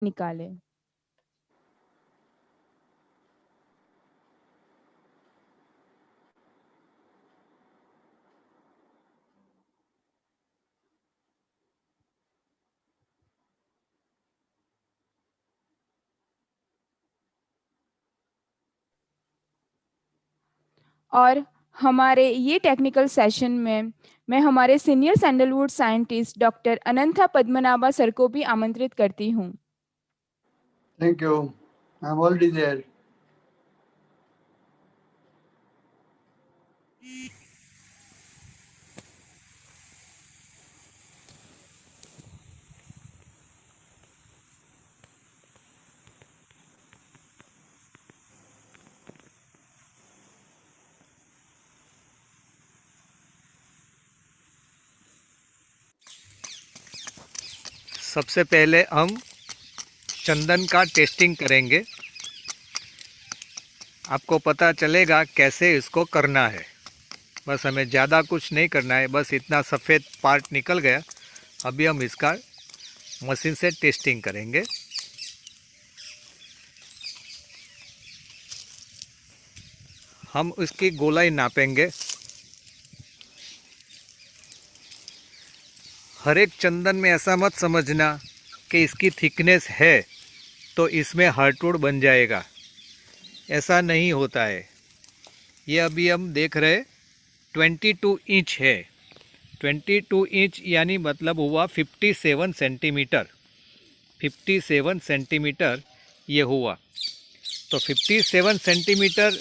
निकालें। और हमारे ये टेक्निकल सेशन में मैं हमारे senior sandalwood scientist doctor Anantha Padmanabha sir को भी आमंत्रित करती हूँ। Thank you. I'm already there. सबसे पहले हम चंदन का टेस्टिंग करेंगे। आपको पता चलेगा कैसे इसको करना है। बस हमें ज़्यादा कुछ नहीं करना है, बस इतना सफ़ेद पार्ट निकल गया। अभी हम इसका मशीन से टेस्टिंग करेंगे। हम उसकी गोलाई नापेंगे। हर एक चंदन में ऐसा मत समझना कि इसकी थिकनेस है तो इसमें हार्डवुड बन जाएगा, ऐसा नहीं होता है। ये अभी हम देख रहे 22 इंच है। 22 इंच यानी मतलब हुआ 57 सेंटीमीटर। 57 सेंटीमीटर ये हुआ। तो 57 सेंटीमीटर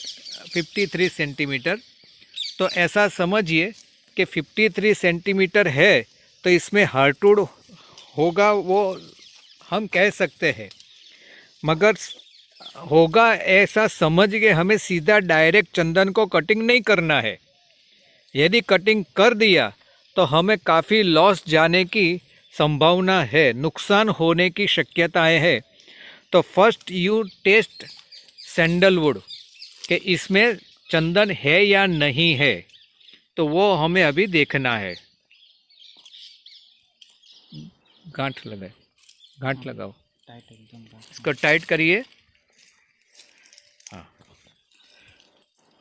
53 सेंटीमीटर, तो ऐसा समझिए कि 53 सेंटीमीटर है तो इसमें हार्डवुड होगा, वो हम कह सकते हैं। मगर होगा ऐसा समझ के हमें सीधा डायरेक्ट चंदन को कटिंग नहीं करना है। यदि कटिंग कर दिया तो हमें काफ़ी लॉस जाने की संभावना है, नुकसान होने की शक्यताएं है। तो फर्स्ट यू टेस्ट सैंडलवुड कि इसमें चंदन है या नहीं है, तो वो हमें अभी देखना है। गांठ लगाए, गांठ लगाओ, इसको टाइट करिए। हाँ,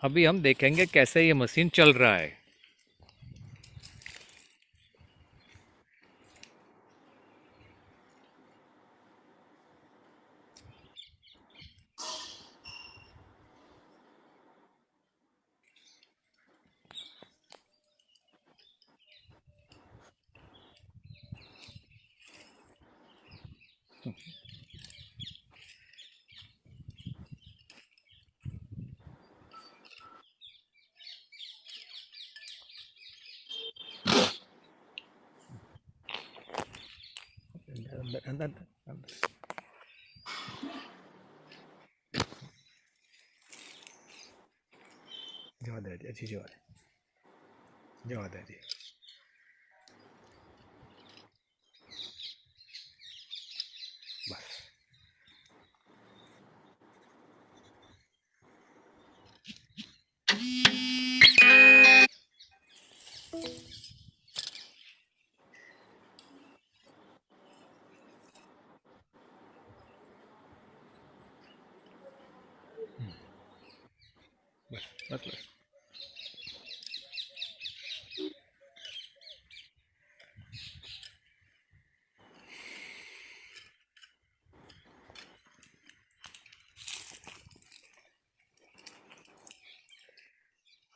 अभी हम देखेंगे कैसे ये मशीन चल रहा है। अंदर अंदर जवा दे दी, अच्छी जवा दे, जवा दे दी। बस बस बस बस।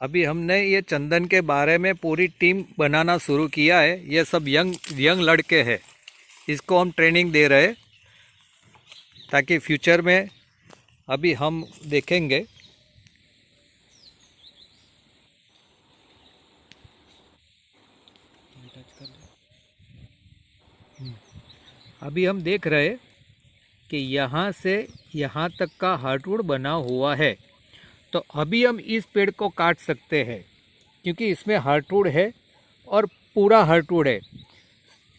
अभी हमने ये चंदन के बारे में पूरी टीम बनाना शुरू किया है। ये सब यंग यंग लड़के हैं, इसको हम ट्रेनिंग दे रहे हैं ताकि फ्यूचर में अभी हम देखेंगे। अभी हम देख रहे हैं कि यहाँ से यहाँ तक का हार्डवुड बना हुआ है। तो अभी हम इस पेड़ को काट सकते हैं क्योंकि इसमें हार्डवुड है और पूरा हार्डवुड है।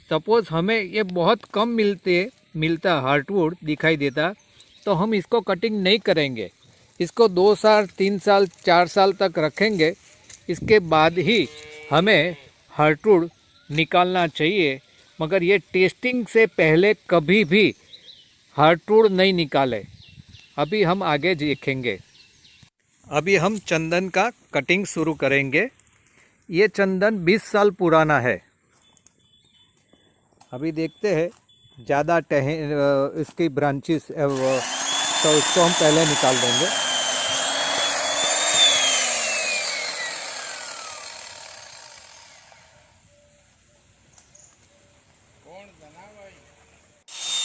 सपोज़ हमें ये बहुत कम मिलता हार्डवुड दिखाई देता तो हम इसको कटिंग नहीं करेंगे। इसको 2 साल 3 साल 4 साल तक रखेंगे, इसके बाद ही हमें हार्डवुड निकालना चाहिए। मगर ये टेस्टिंग से पहले कभी भी हार्डवुड नहीं निकाले। अभी हम आगे देखेंगे। अभी हम चंदन का कटिंग शुरू करेंगे। ये चंदन 20 साल पुराना है। अभी देखते हैं ज़्यादा इसकी ब्रांचेस तो उसको हम पहले निकाल देंगे।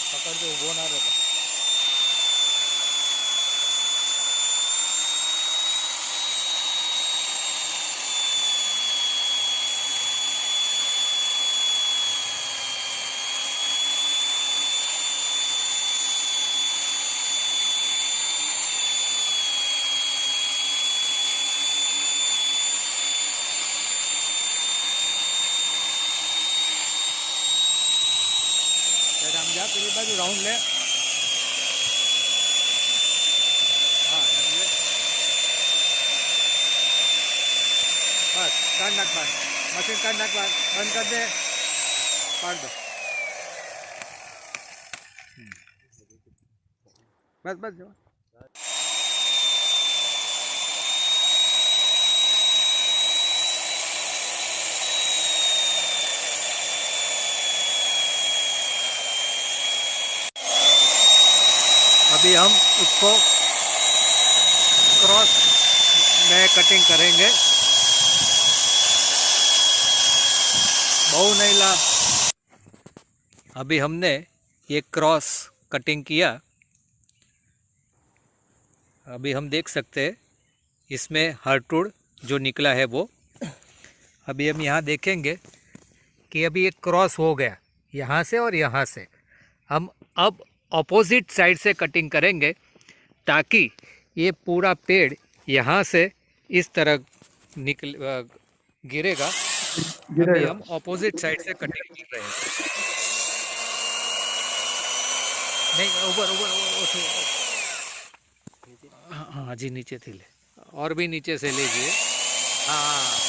पकड़ दो, वो ना रहता। हम जा पेली बाजू राउंड ले। हाँ ये बस काट नाक बार, मशीन काट नाक बार, बंद कर दे, काट दो। बस बस जाओ। अभी हम इसको क्रॉस में कटिंग करेंगे। बहु नहीं ला। अभी हमने ये क्रॉस कटिंग किया। अभी हम देख सकते हैं इसमें हार्डवुड जो निकला है वो। अभी हम यहाँ देखेंगे कि अभी एक क्रॉस हो गया यहाँ से और यहाँ से। हम अब ऑपोजिट साइड से कटिंग करेंगे ताकि ये पूरा पेड़ यहाँ से इस तरह गिरेगा। अभी हम ऑपोजिट साइड से कटिंग कर रहे हैं। नहीं, ऊपर ऊपर हाँ जी, नीचे थी ले, और भी नीचे से लीजिए। हाँ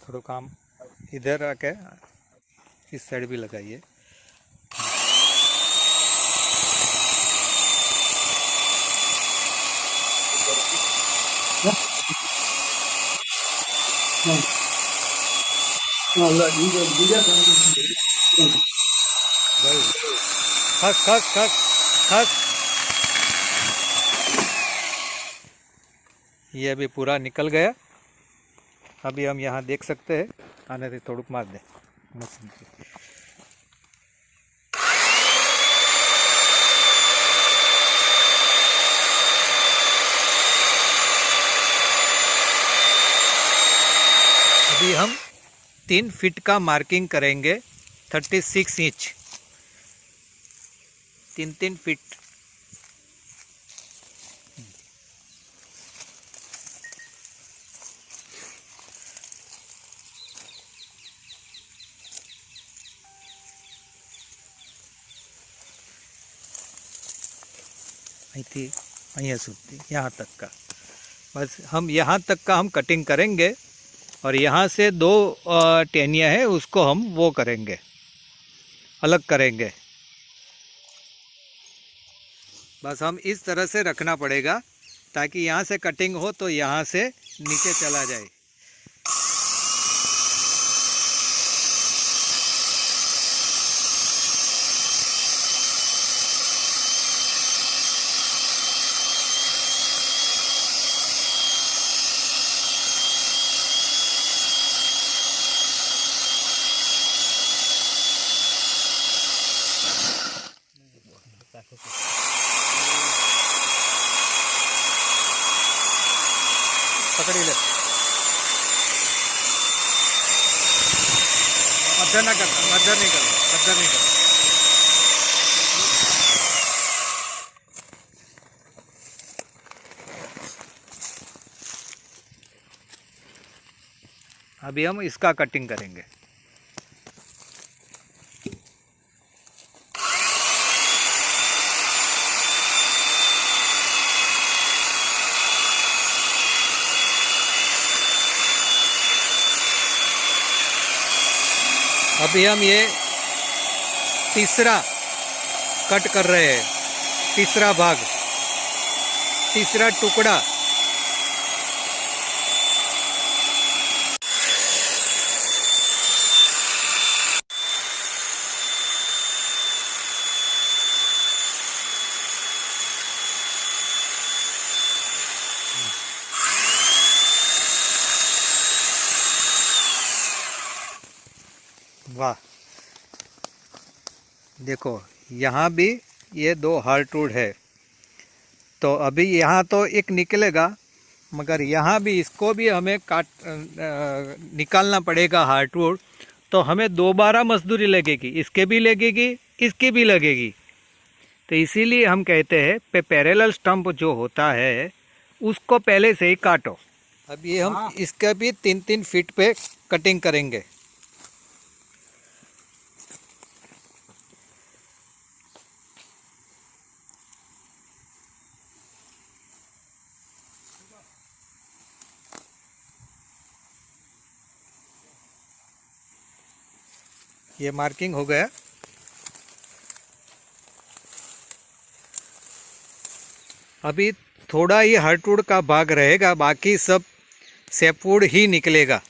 थोड़ा काम इधर आके इस साइड भी लगाइए। खस खस खस खस। ये अभी पूरा निकल गया। अभी हम यहाँ देख सकते हैं। आने से थोड़ा मार दे मशीन की। अभी हम 3 फीट का मार्किंग करेंगे। 36 इंच, 3 फीट। यहाँ સુધી यहाँ तक का, बस हम यहाँ तक का हम कटिंग करेंगे। और यहाँ से 2 टहनियाँ है उसको हम वो करेंगे, अलग करेंगे। बस हम इस तरह से रखना पड़ेगा ताकि यहाँ से कटिंग हो तो यहाँ से नीचे चला जाए। पकड़ी ले, मध्य ना कर, मध्य नहीं कर, मध्य नहीं कर। अभी हम इसका कटिंग करेंगे। अभी हम ये तीसरा कट कर रहे हैं, तीसरा भाग, तीसरा टुकड़ा। वाह, देखो यहाँ भी ये दो हार्टवुड है। तो अभी यहाँ तो एक निकलेगा, मगर यहाँ भी इसको भी हमें निकालना पड़ेगा हार्टवुड। तो हमें दोबारा मजदूरी लगेगी, इसके भी लगेगी, इसकी भी लगेगी। तो इसीलिए हम कहते हैं पैरेलल स्टंप जो होता है उसको पहले से ही काटो। अभी हम इसका भी 3-3 फीट पे कटिंग करेंगे। ये मार्किंग हो गया। अभी थोड़ा ही हार्टवुड का भाग रहेगा, बाकी सब सेपवुड ही निकलेगा,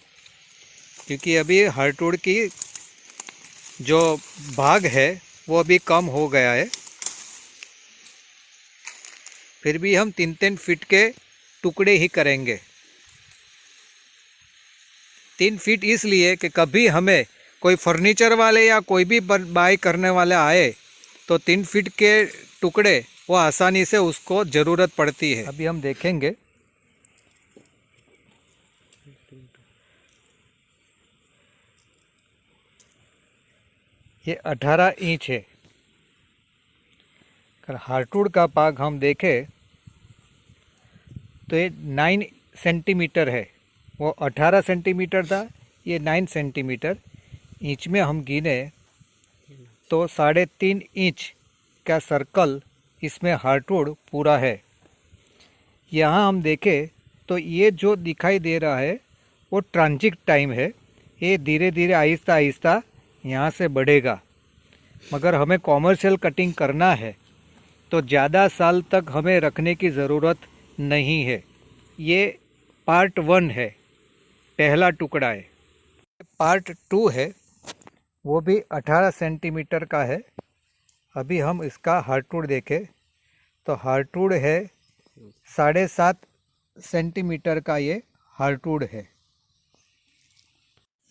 क्योंकि अभी हार्टवुड की जो भाग है वो अभी कम हो गया है। फिर भी हम 3-3 फीट के टुकड़े ही करेंगे। 3 फीट इसलिए कि कभी हमें कोई फर्नीचर वाले या कोई भी बाय करने वाले आए तो 3 फीट के टुकड़े वो आसानी से उसको ज़रूरत पड़ती है। अभी हम देखेंगे। ये 18 इंच है। अगर हार्टवुड का भाग हम देखें तो ये 9 सेंटीमीटर है। वो 18 सेंटीमीटर था, ये 9 सेंटीमीटर। इंच में हम गिने तो 3.5 इंच का सर्कल इसमें हार्टवुड पूरा है। यहाँ हम देखें तो ये जो दिखाई दे रहा है वो ट्रांजिट टाइम है। ये धीरे धीरे आहिस्ता आहिस्ता यहाँ से बढ़ेगा। मगर हमें कॉमर्शियल कटिंग करना है तो ज़्यादा साल तक हमें रखने की ज़रूरत नहीं है। ये पार्ट 1 है, पहला टुकड़ा है। पार्ट 2 है, वो भी 18 सेंटीमीटर का है। अभी हम इसका हार्टवुड देखें तो हार्टवुड है 7.5 सेंटीमीटर का। ये हार्टवुड है।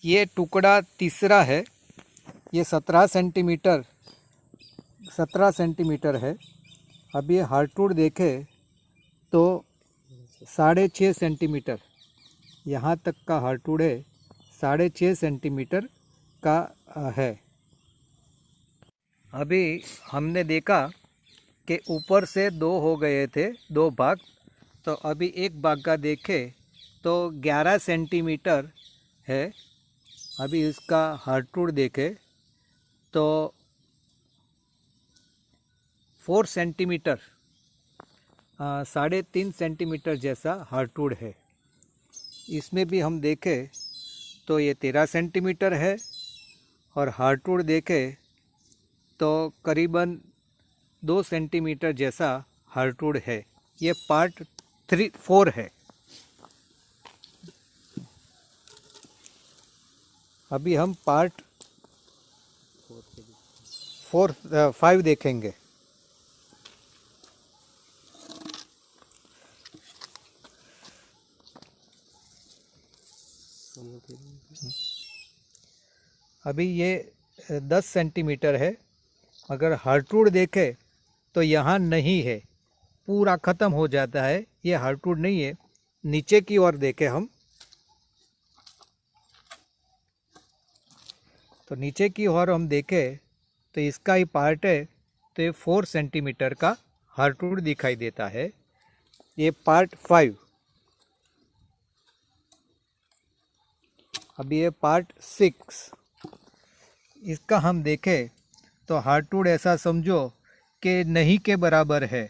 ये टुकड़ा तीसरा है, ये 17 सेंटीमीटर है। अभी हार्टवुड देखें तो 6.5 सेंटीमीटर यहाँ तक का हार्टवुड है, 6.5 सेंटीमीटर का है। अभी हमने देखा कि ऊपर से 2 हो गए थे, 2 भाग। तो अभी एक भाग का देखें तो 11 सेंटीमीटर है। अभी इसका हार्टवुड देखें तो 4 सेंटीमीटर, 3.5 सेंटीमीटर जैसा हार्टवुड है। इसमें भी हम देखें तो ये 13 सेंटीमीटर है और हार्टवुड देखें तो करीबन 2 सेंटीमीटर जैसा हार्टवुड है। ये पार्ट 4 है। अभी हम पार्ट 5 देखेंगे। अभी ये 10 सेंटीमीटर है, अगर हार्टवुड देखें तो यहाँ नहीं है, पूरा ख़त्म हो जाता है। ये हार्टवुड नहीं है। नीचे की ओर देखें हम तो नीचे की ओर हम देखें तो इसका ही पार्ट है। तो ये 4 सेंटीमीटर का हार्टवुड दिखाई देता है। ये पार्ट 5। अभी ये पार्ट 6। इसका हम देखें तो हार्डवुड ऐसा समझो कि नहीं के बराबर है,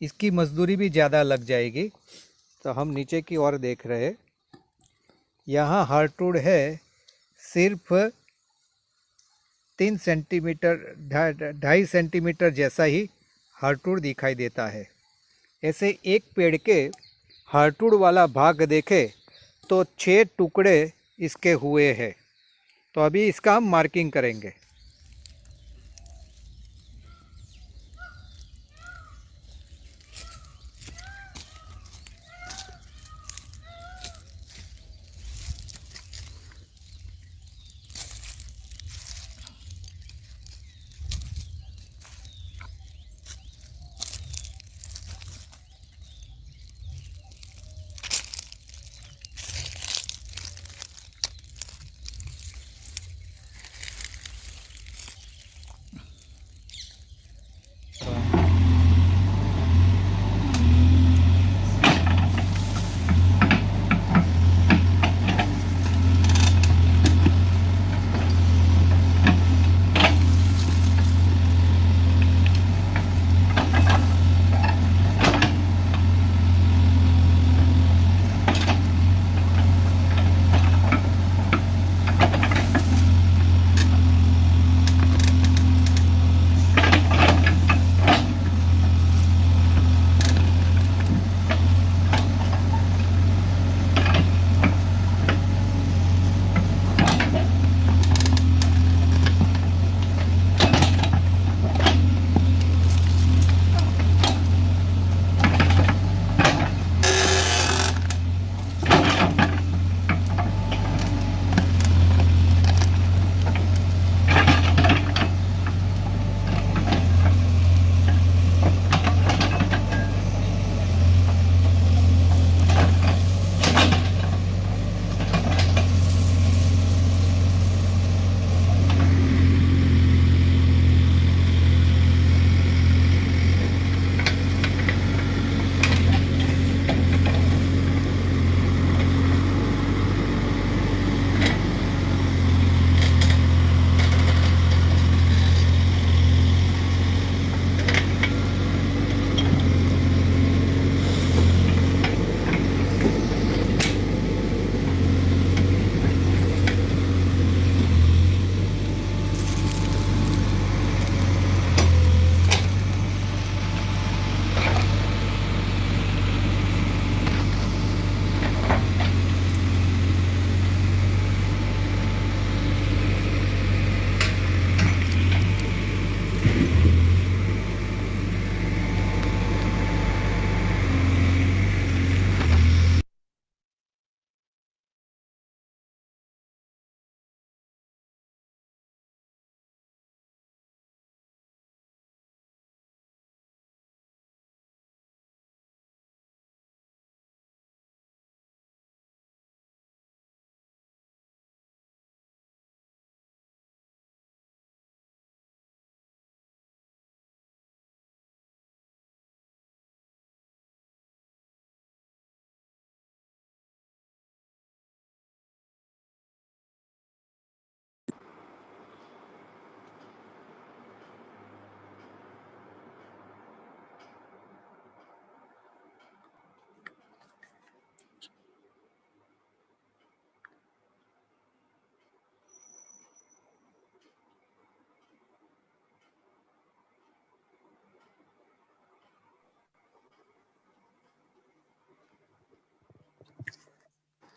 इसकी मजदूरी भी ज़्यादा लग जाएगी। तो हम नीचे की ओर देख रहे हैं, यहाँ हार्डवुड है सिर्फ 3 सेंटीमीटर, 2.5 सेंटीमीटर जैसा ही हार्डवुड दिखाई देता है। ऐसे एक पेड़ के हार्डवुड वाला भाग देखे तो 6 टुकड़े इसके हुए हैं। तो अभी इसका हम मार्किंग करेंगे।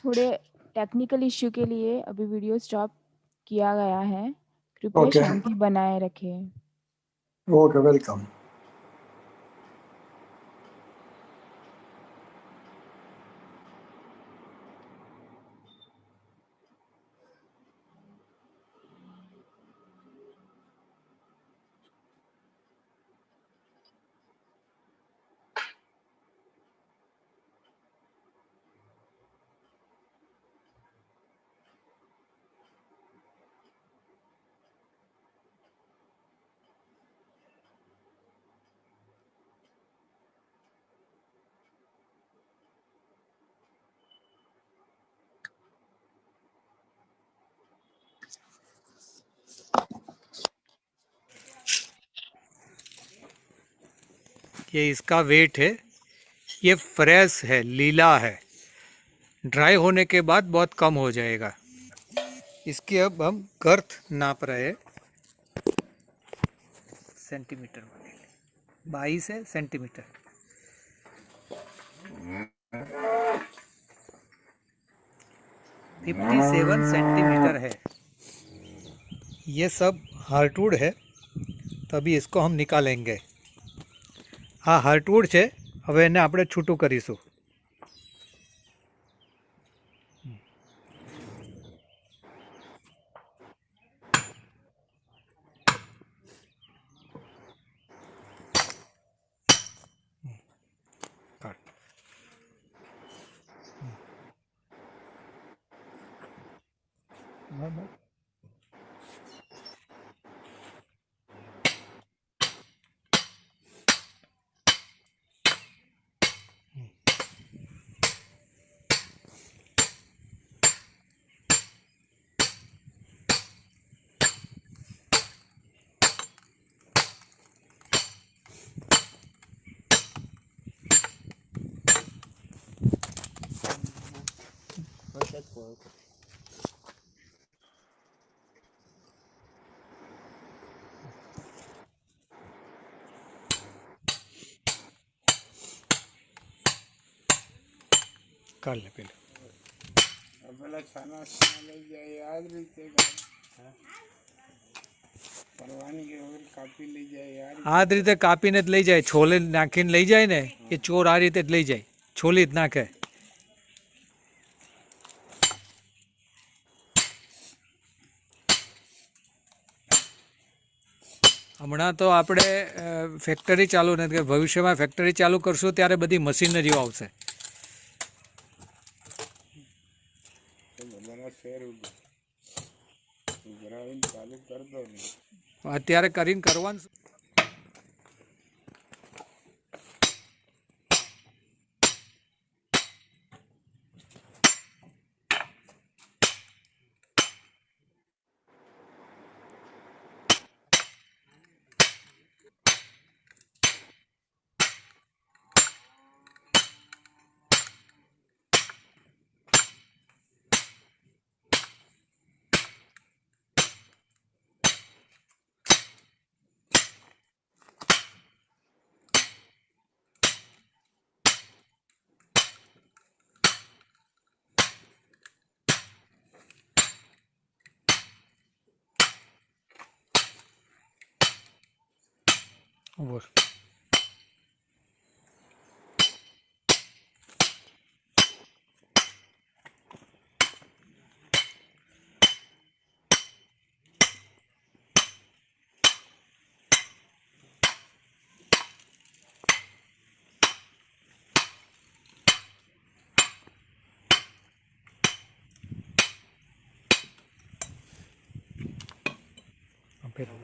थोड़े टेक्निकल इश्यू के लिए अभी वीडियो स्टॉप किया गया है। कृपया Okay. शांति बनाए रखें। Okay, welcome. कि इसका वेट है, ये फ्रेश है, लीला है, ड्राई होने के बाद बहुत कम हो जाएगा। इसकी अब हम गर्थ नाप रहे हैं सेंटीमीटर में, 22 है सेंटीमीटर। 57 सेंटीमीटर है। ये सब हार्टवुड है, तभी इसको हम निकालेंगे। हाँ, हार्टवुड છે, હવે એને આપણે છૂટું કરીશું। કાઢ લે પેલું। પેલા છાના લઈ જાય આ જ રીતે પરવાનગી વગર કાપી લઈ જાય આ જ રીતે કાપીને જ લઈ જાય, છોલે નાખીને લઈ જાય ને એ ચોર આ રીતે જ લઈ જાય, છોલી જ નાખે। હમણાં તો આપણે ફેક્ટરી ચાલુ નથી, ભવિષ્યમાં ફેક્ટરી ચાલુ કરશું ત્યારે બધી મશીનરીઓ આવશે। બધાના શેર ઉઘરાવીને ચાલુ કરી દો ને। અત્યારે કરીને કરવાનું શું? બોલ। પેલું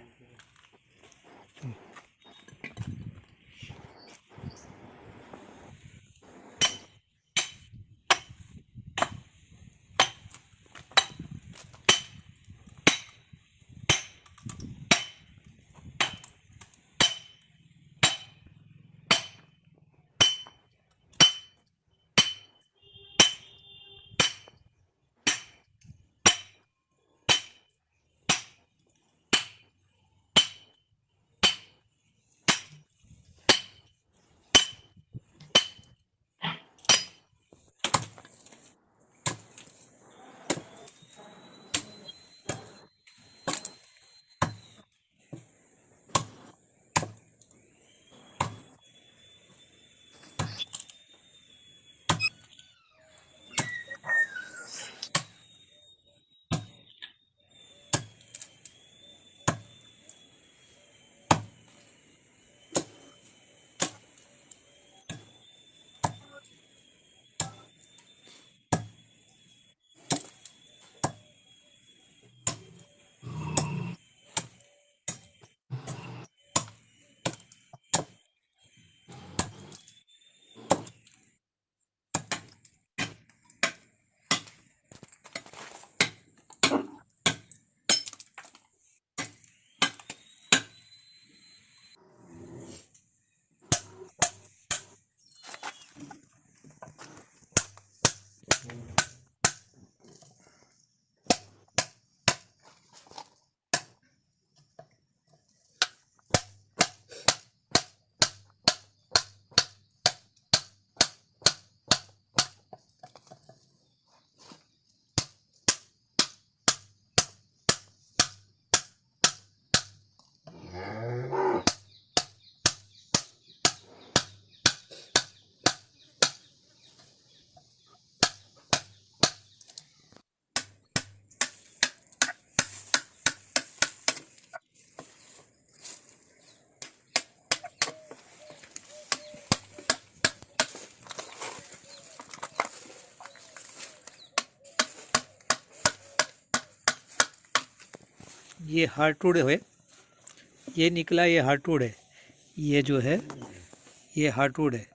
ये हार्टवुड है, ये निकला, ये हार्टवुड है, ये जो है ये हार्टवुड है,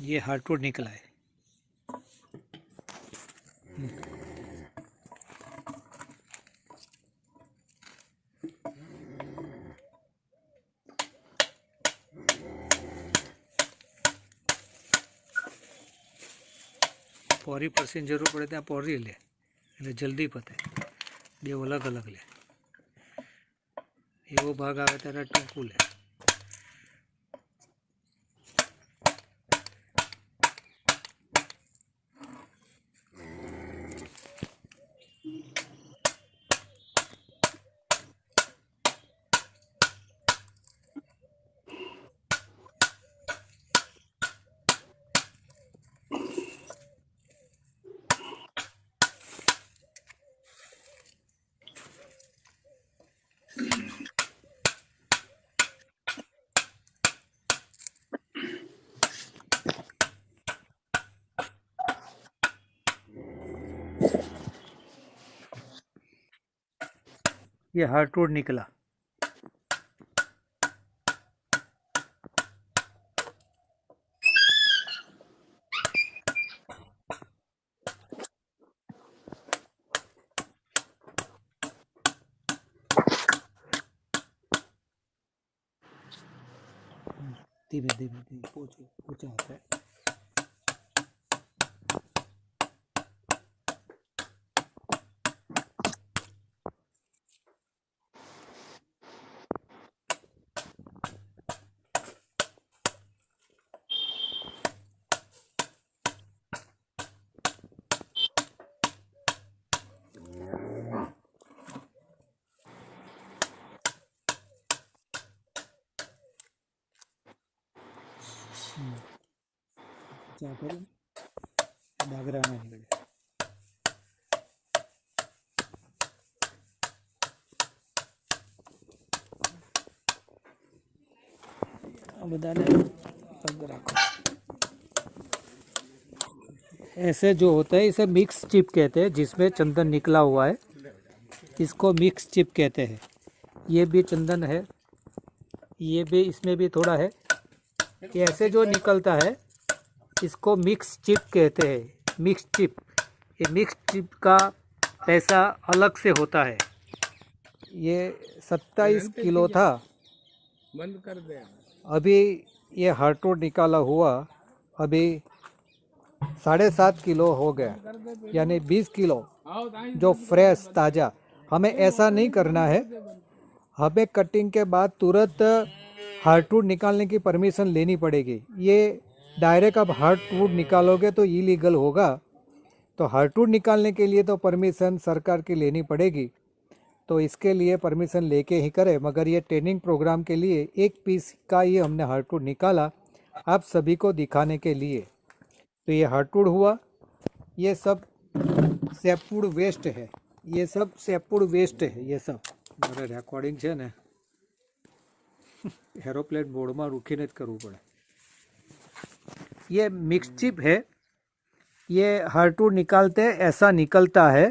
ये हार्टवुड निकला है। પોરી પરસેન્ટ જરૂર પડે ત્યાં પોરી લે એટલે જલ્દી પતે, બે અલગ અલગ લે, એવો ભાગ આવે ત્યારે ટૂંકું લે। ये हार्टवुड निकला। धीमे धीमे धीमे ऊंचा होता है। डागरा ना निकले। ऐसे जो होता है इसे मिक्स चिप कहते हैं, जिसमें चंदन निकला हुआ है, इसको मिक्स चिप कहते हैं। ये भी चंदन है, ये भी, इसमें भी थोड़ा है। ये ऐसे जो निकलता है इसको मिक्स चिप कहते हैं, मिक्स चिप। ये मिक्स चिप का पैसा अलग से होता है। ये 27 किलो था, बंद कर दे। अभी ये हार्टवुड निकाला हुआ अभी 7.5 किलो हो गया, यानी 20 किलो जो फ्रेश ताज़ा। हमें ऐसा नहीं करना है, हमें कटिंग के बाद तुरंत हार्टवुड निकालने की परमिशन लेनी पड़ेगी। ये डायरेक्ट अब हार्टवुड निकालोगे तो इलीगल होगा, तो हार्टवुड निकालने के लिए तो परमिशन सरकार की लेनी पड़ेगी, तो इसके लिए परमिशन लेके ही करें। मगर ये ट्रेनिंग प्रोग्राम के लिए 1 पीस का ही हमने हार्टवुड निकाला आप सभी को दिखाने के लिए। तो ये हार्टवुड हुआ, ये सब सेपवुड वेस्ट है, ये सब सेपवुड वेस्ट है। ये सब મારે રેકોર્ડિંગ છે ને એરોપ્લેન મોડમાં રૂકીને જ કરવું પડે। ये मिक्स चिप है, ये हार्टवुड निकालते ऐसा निकलता है,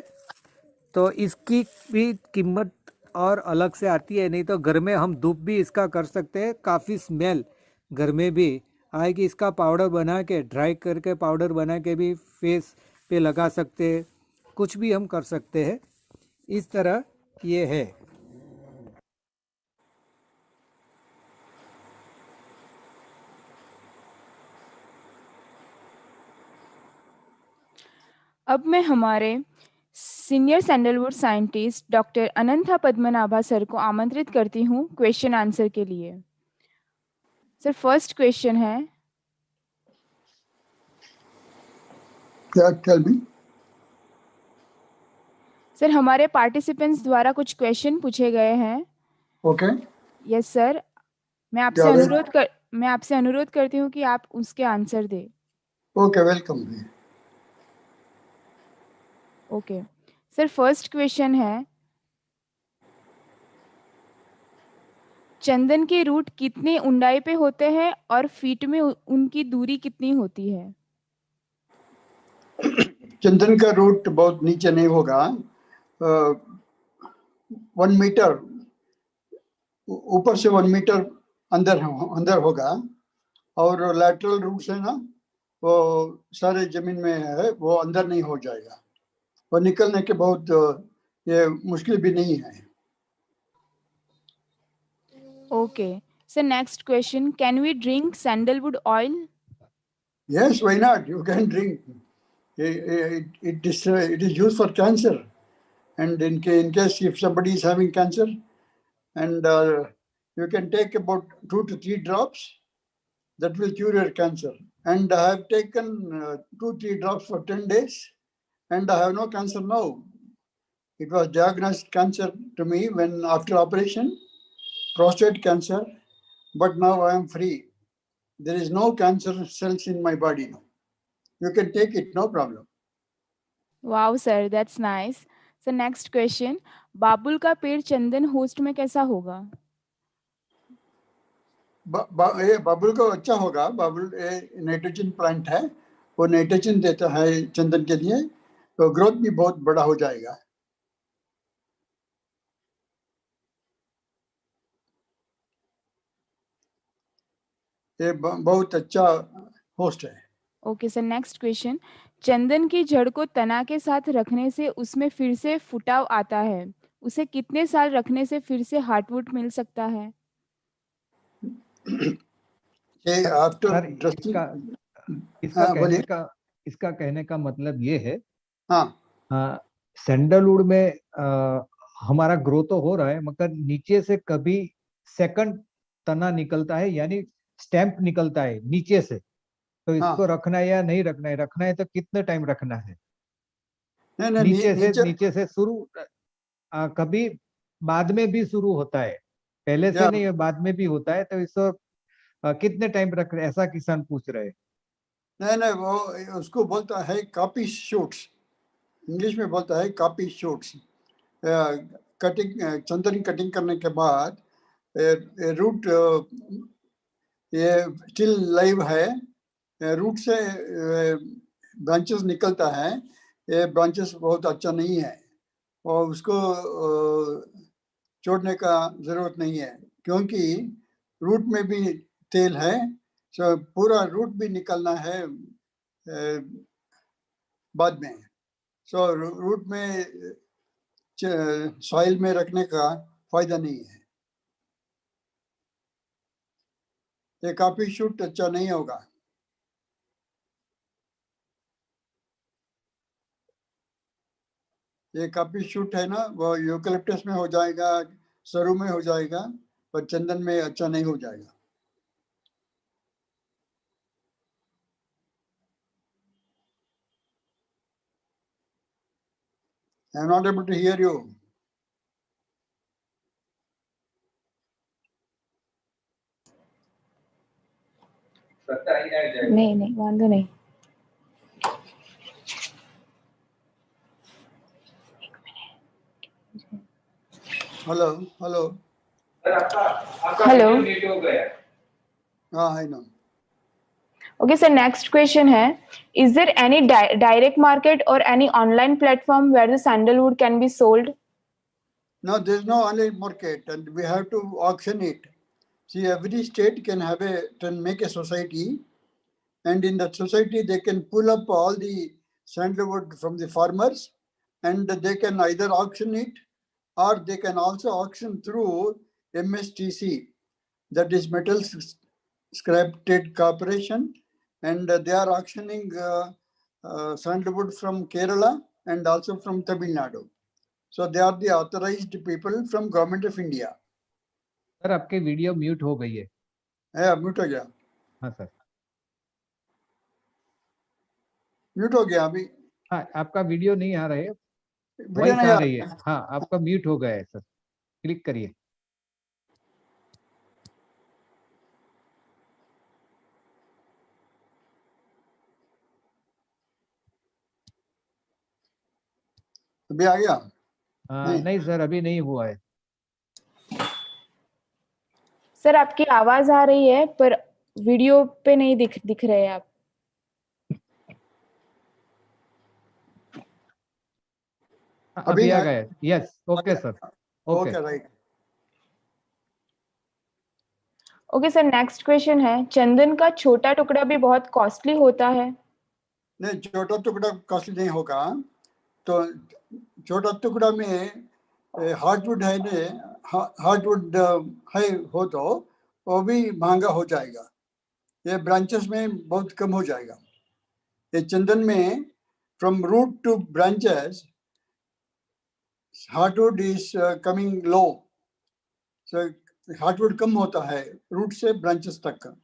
तो इसकी भी कीमत और अलग से आती है। नहीं तो घर में हम धूप भी इसका कर सकते हैं, काफ़ी स्मेल घर में भी आएगी। इसका पाउडर बना के, ड्राई करके पाउडर बना के भी फेस पे लगा सकते हैं, कुछ भी हम कर सकते हैं। इस तरह ये है। अब मैं हमारे senior sandalwood scientist doctor Anantha Padmanabha sir को आमंत्रित करती हूँ क्वेश्चन आंसर के लिए। सर, फर्स्ट क्वेश्चन है, क्या, टेल मी। सर हमारे पार्टिसिपेंट्स द्वारा कुछ क्वेश्चन पूछे गए हैं। ओके, यस सर, मैं आपसे अनुरोध करती हूँ कि आप उसके आंसर दें। Okay, welcome. Okay sir, first question है, चंदन के रूट कितने ऊंचाई पे होते हैं और फीट में उनकी दूरी कितनी होती है? चंदन का रूट बहुत नीचे नहीं होगा, 1 मीटर ऊपर से 1 मीटर अंदर होगा, और लैटरल रूट से ना वो सारे जमीन में है, वो अंदर नहीं हो जाएगा, और निकलने के बहुत ये मुश्किल भी नहीं है। Okay. So next question, can we drink sandalwood oil? Yes, why not? You can drink. It is used for cancer, and in case if somebody is having cancer, and you can take about 2 to 3 drops, that will cure your cancer. And I have taken 2-3 drops for 10 days, and I have no cancer now. It was diagnosed cancer to me when after operation, prostate cancer, but now I am free. There is no cancer cells in my body now. You can take it, no problem. Wow, sir, that's nice. So next question, बाबुल का पेड़ चंदन host में कैसा होगा? ये बाबुल को अच्छा होगा। बाबुल nitrogen plant है, वो नाइट्रोजन देता है चंदन के लिए, तो ग्रोथ भी बहुत बड़ा हो जाएगा। ये बहुत अच्छा होस्ट है। ओके सर, नेक्स्ट क्वेश्चन, चंदन की जड़ को तना के साथ रखने से उसमें फिर से फुटाव आता है, उसे कितने साल रखने से फिर से हार्टवुड मिल सकता है? ये आफ्टर सर, बोलिए। इसका कहने का मतलब ये है, हाँ, सैंडलवुड में हमारा ग्रो तो हो रहा है, मगर नीचे से कभी सेकंड तना निकलता है, यानी स्टैम्प निकलता है नीचे से, तो इसको रखना है या नहीं रखना है? रखना है तो कितने टाइम रखना है? नीचे से शुरू कभी बाद में भी शुरू होता है, पहले से नहीं, बाद में भी होता है, तो इसको कितने टाइम रख रहे, ऐसा किसान पूछ रहे हैं। नहीं, वो उसको बोलता है कॉपी शूट्स, इंग्लिश में बोलता है कॉपी शूट्स। कटिंग, चंदन कटिंग करने के बाद रूट ये स्टिल लाइव है, रूट से ब्रांचेस निकलता है, ये ब्रांचेस बहुत अच्छा नहीं है, और उसको छोड़ने का जरूरत नहीं है, क्योंकि रूट में भी तेल है, तो पूरा रूट भी निकलना है बाद में। सो रूट में सॉइल में रखने का फायदा नहीं है, ये कॉफी शूट अच्छा नहीं होगा। ये कॉफी शूट है ना, वो यूकलिप्टस में हो जाएगा, सरू में हो जाएगा, पर चंदन में अच्छा नहीं हो जाएगा। I am not able to hear you. नहीं, वांदो नहीं। हेलो। हाँ, I know. Okay, so next question है, is there any direct market or any online platform where the sandalwood can be sold? No, there is no online market, and we have to auction it. See, every state can make a society, and in that society they can pull up all the sandalwood from the farmers, and they can either auction it, or they can also auction through MSTC, that is Metals Scrap Trade Corporation, and they are auctioning sandalwood from Kerala and also from Tamil Nadu. So they are the authorized people from Government of India. Sir, आपके video mute हो गई है। Mute हो गया? हाँ sir, mute हो गया अभी? हाँ, आपका वीडियो नहीं आ रहा है, वीडियो वॉइस नहीं आ रही है। हाँ, आपका म्यूट हो गया है सर, क्लिक करिए। अभी आ गया? नहीं सर, अभी नहीं हुआ है। सर, आपकी आवाज आ रही है पर वीडियो पे नहीं दिख रहे आप। अभी आ गए, yes, okay sir, okay. Okay right. Okay sir, next question है, चंदन का छोटा टुकड़ा भी बहुत कॉस्टली होता है? नहीं, छोटा टुकड़ा कॉस्टली नहीं होगा। तो छोटा टुकड़ा में हार्डवुड है ने, हार्डवुड है हो तो वो भी महंगा हो जाएगा। ये ब्रांचेस में बहुत कम हो जाएगा। ये चंदन में from root to branches hardwood is coming low. So hardwood कम होता है रूट से ब्रांचेस तक का।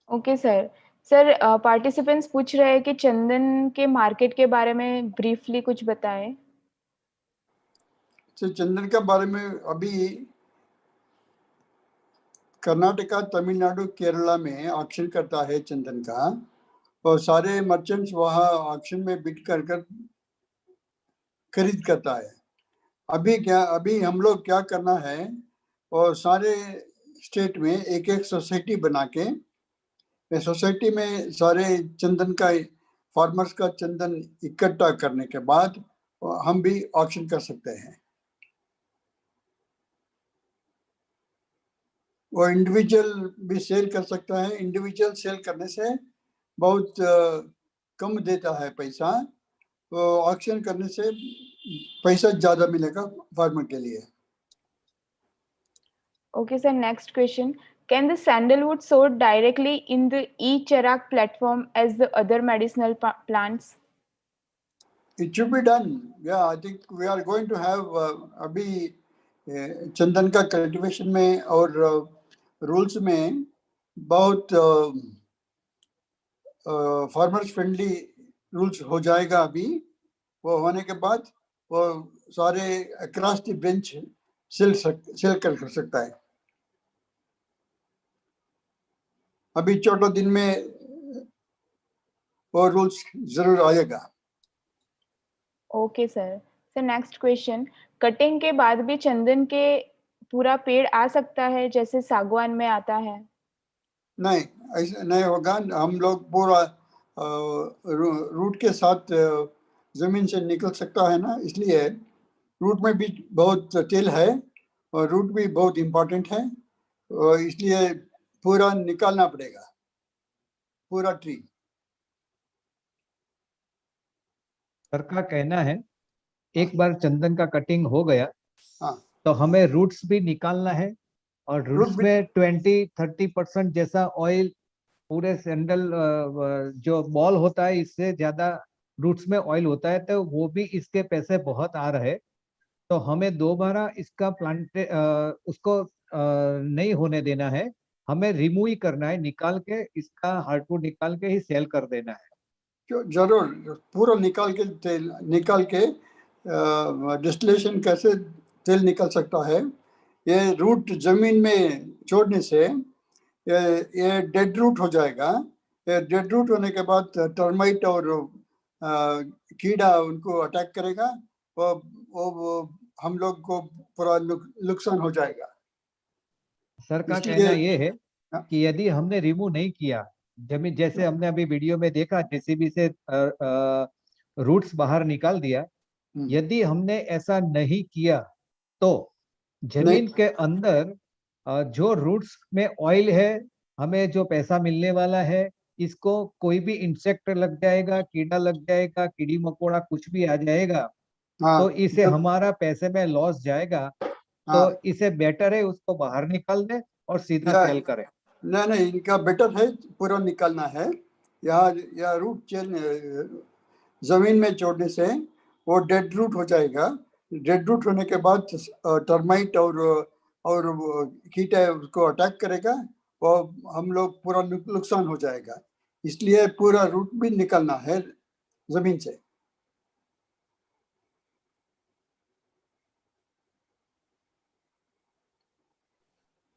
Okay sir. सर, पार्टिसिपेंट्स पूछ रहे हैं कि चंदन के मार्केट के बारे में ब्रीफली कुछ बताएं। तो चंदन के बारे में अभी कर्नाटका, तमिलनाडु, केरला में ऑक्शन करता है चंदन का, और सारे मर्चेंट्स वहाँ ऑक्शन में बिड कर कर खरीद करता है। अभी हम लोग क्या करना है, और सारे स्टेट में एक एक सोसाइटी बना के, सोसाइटी में सारे चंदन का, फार्मर्स का चंदन इकट्ठा करने के बाद हम भी ऑक्शन कर सकते हैं। वो इंडिविजुअल भी सेल कर सकता है। इंडिविजुअल सेल करने से बहुत कम देता है पैसा, तो ऑक्शन करने से पैसा ज्यादा मिलेगा फार्मर के लिए। Okay, sir. Next question. Can the sandalwood sold directly in the e-Charak platform as the other medicinal plants? It should be done. Yeah, I think we are going to have अभी चंदन का cultivation में और rules में बहुत farmers friendly rules हो जाएगा। अभी वो होने के बाद वो सारे अक्रॉस द बेंच सेल कर सकता है। अभी 14 दिन में वो रूल्स जरूर आएगा। Okay sir. Sir, next question, cutting के बाद भी चंदन के पूरा पेड़ आ सकता है जैसे सागवान में आता है? नहीं, ऐसा नहीं होगा। हम लोग पूरा रूट के साथ जमीन से निकल सकता है ना, इसलिए रूट में भी बहुत तेल है और रूट भी बहुत इम्पोर्टेंट है, और इसलिए पूरा निकालना पड़ेगा, पूरा ट्री। सर का कहना है एक बार चंदन का कटिंग हो गया हाँ, तो हमें रूट्स भी निकालना है, और रूट रूट्स भी में 20-30% जैसा ऑयल पूरे सैंडल जो बॉल होता है इससे ज्यादा रूट्स में ऑयल होता है, तो वो भी इसके पैसे बहुत आ रहे। तो हमें दोबारा इसका प्लांट उसको नहीं होने देना है, हमें रिमूव ही करना है, निकाल के इसका हार्डवुड निकाल के ही सेल कर देना है। जरूर पूरा निकाल के तेल निकाल के डिस्टिलेशन कैसे तेल निकल सकता है। ये रूट जमीन में छोड़ने से ये डेड रूट हो जाएगा। ये डेड रूट होने के बाद टर्माइट और कीड़ा उनको अटैक करेगा, वो हम लोग को पूरा नुकसान हो जाएगा। सर का इसलिए कहना ये है कि यदि हमने रिमूव नहीं किया जमीन, जैसे हमने अभी वीडियो में देखा जेसीबी से रूट्स बाहर निकाल दिया, यदि हमने ऐसा नहीं किया तो जमीन के अंदर जो रूट्स में ऑयल है, हमें जो पैसा मिलने वाला है, इसको कोई भी इंसेक्ट लग जाएगा, कीड़ा लग जाएगा, कीड़ी मकोड़ा कुछ भी आ जाएगा, तो इसे हमारा पैसे में लॉस जाएगा। तो इसे बेटर है उसको बाहर निकाल दे और सीधा सेल करें। नहीं, इनका बेटर है पूरा निकालना है। यहाँ रूट चेन जमीन में छोड़ने से वो डेड रूट हो जाएगा। डेड रूट होने के बाद टर्माइट और कीट है उसको अटैक करेगा, और हम लोग पूरा नुकसान हो जाएगा। इसलिए पूरा रूट भी निकालना है जमीन से।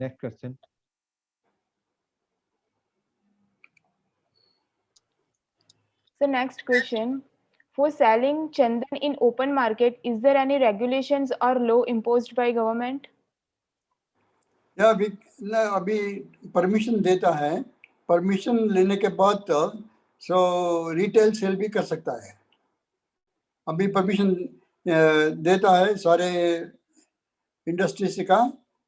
Next question. So next question, for selling chandan in open market, is there any regulations or law imposed by government? अभी परमिशन देता है। परमिशन लेने के बाद सो रिटेल सेल भी कर सकता है। अभी परमिशन देता है सारे इंडस्ट्रीज का,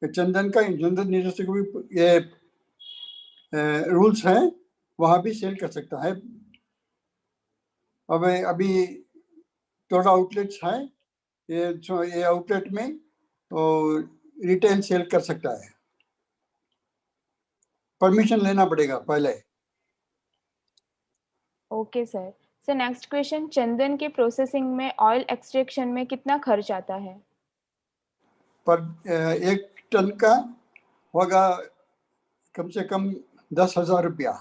चंदन इंडस्ट्री को भी ये रूल्स हैं, वहाँ भी सेल कर सकता है। अब अभी थोड़ा आउटलेट्स है, ये आउटलेट में रिटेल सेल कर सकता है, परमिशन लेना पड़ेगा पहले। Okay sir. Sir next question, चंदन के प्रोसेसिंग में ऑयल एक्सट्रैक्शन में कितना खर्च आता है? पर 1 टन का होगा कम से कम 10,000 रुपया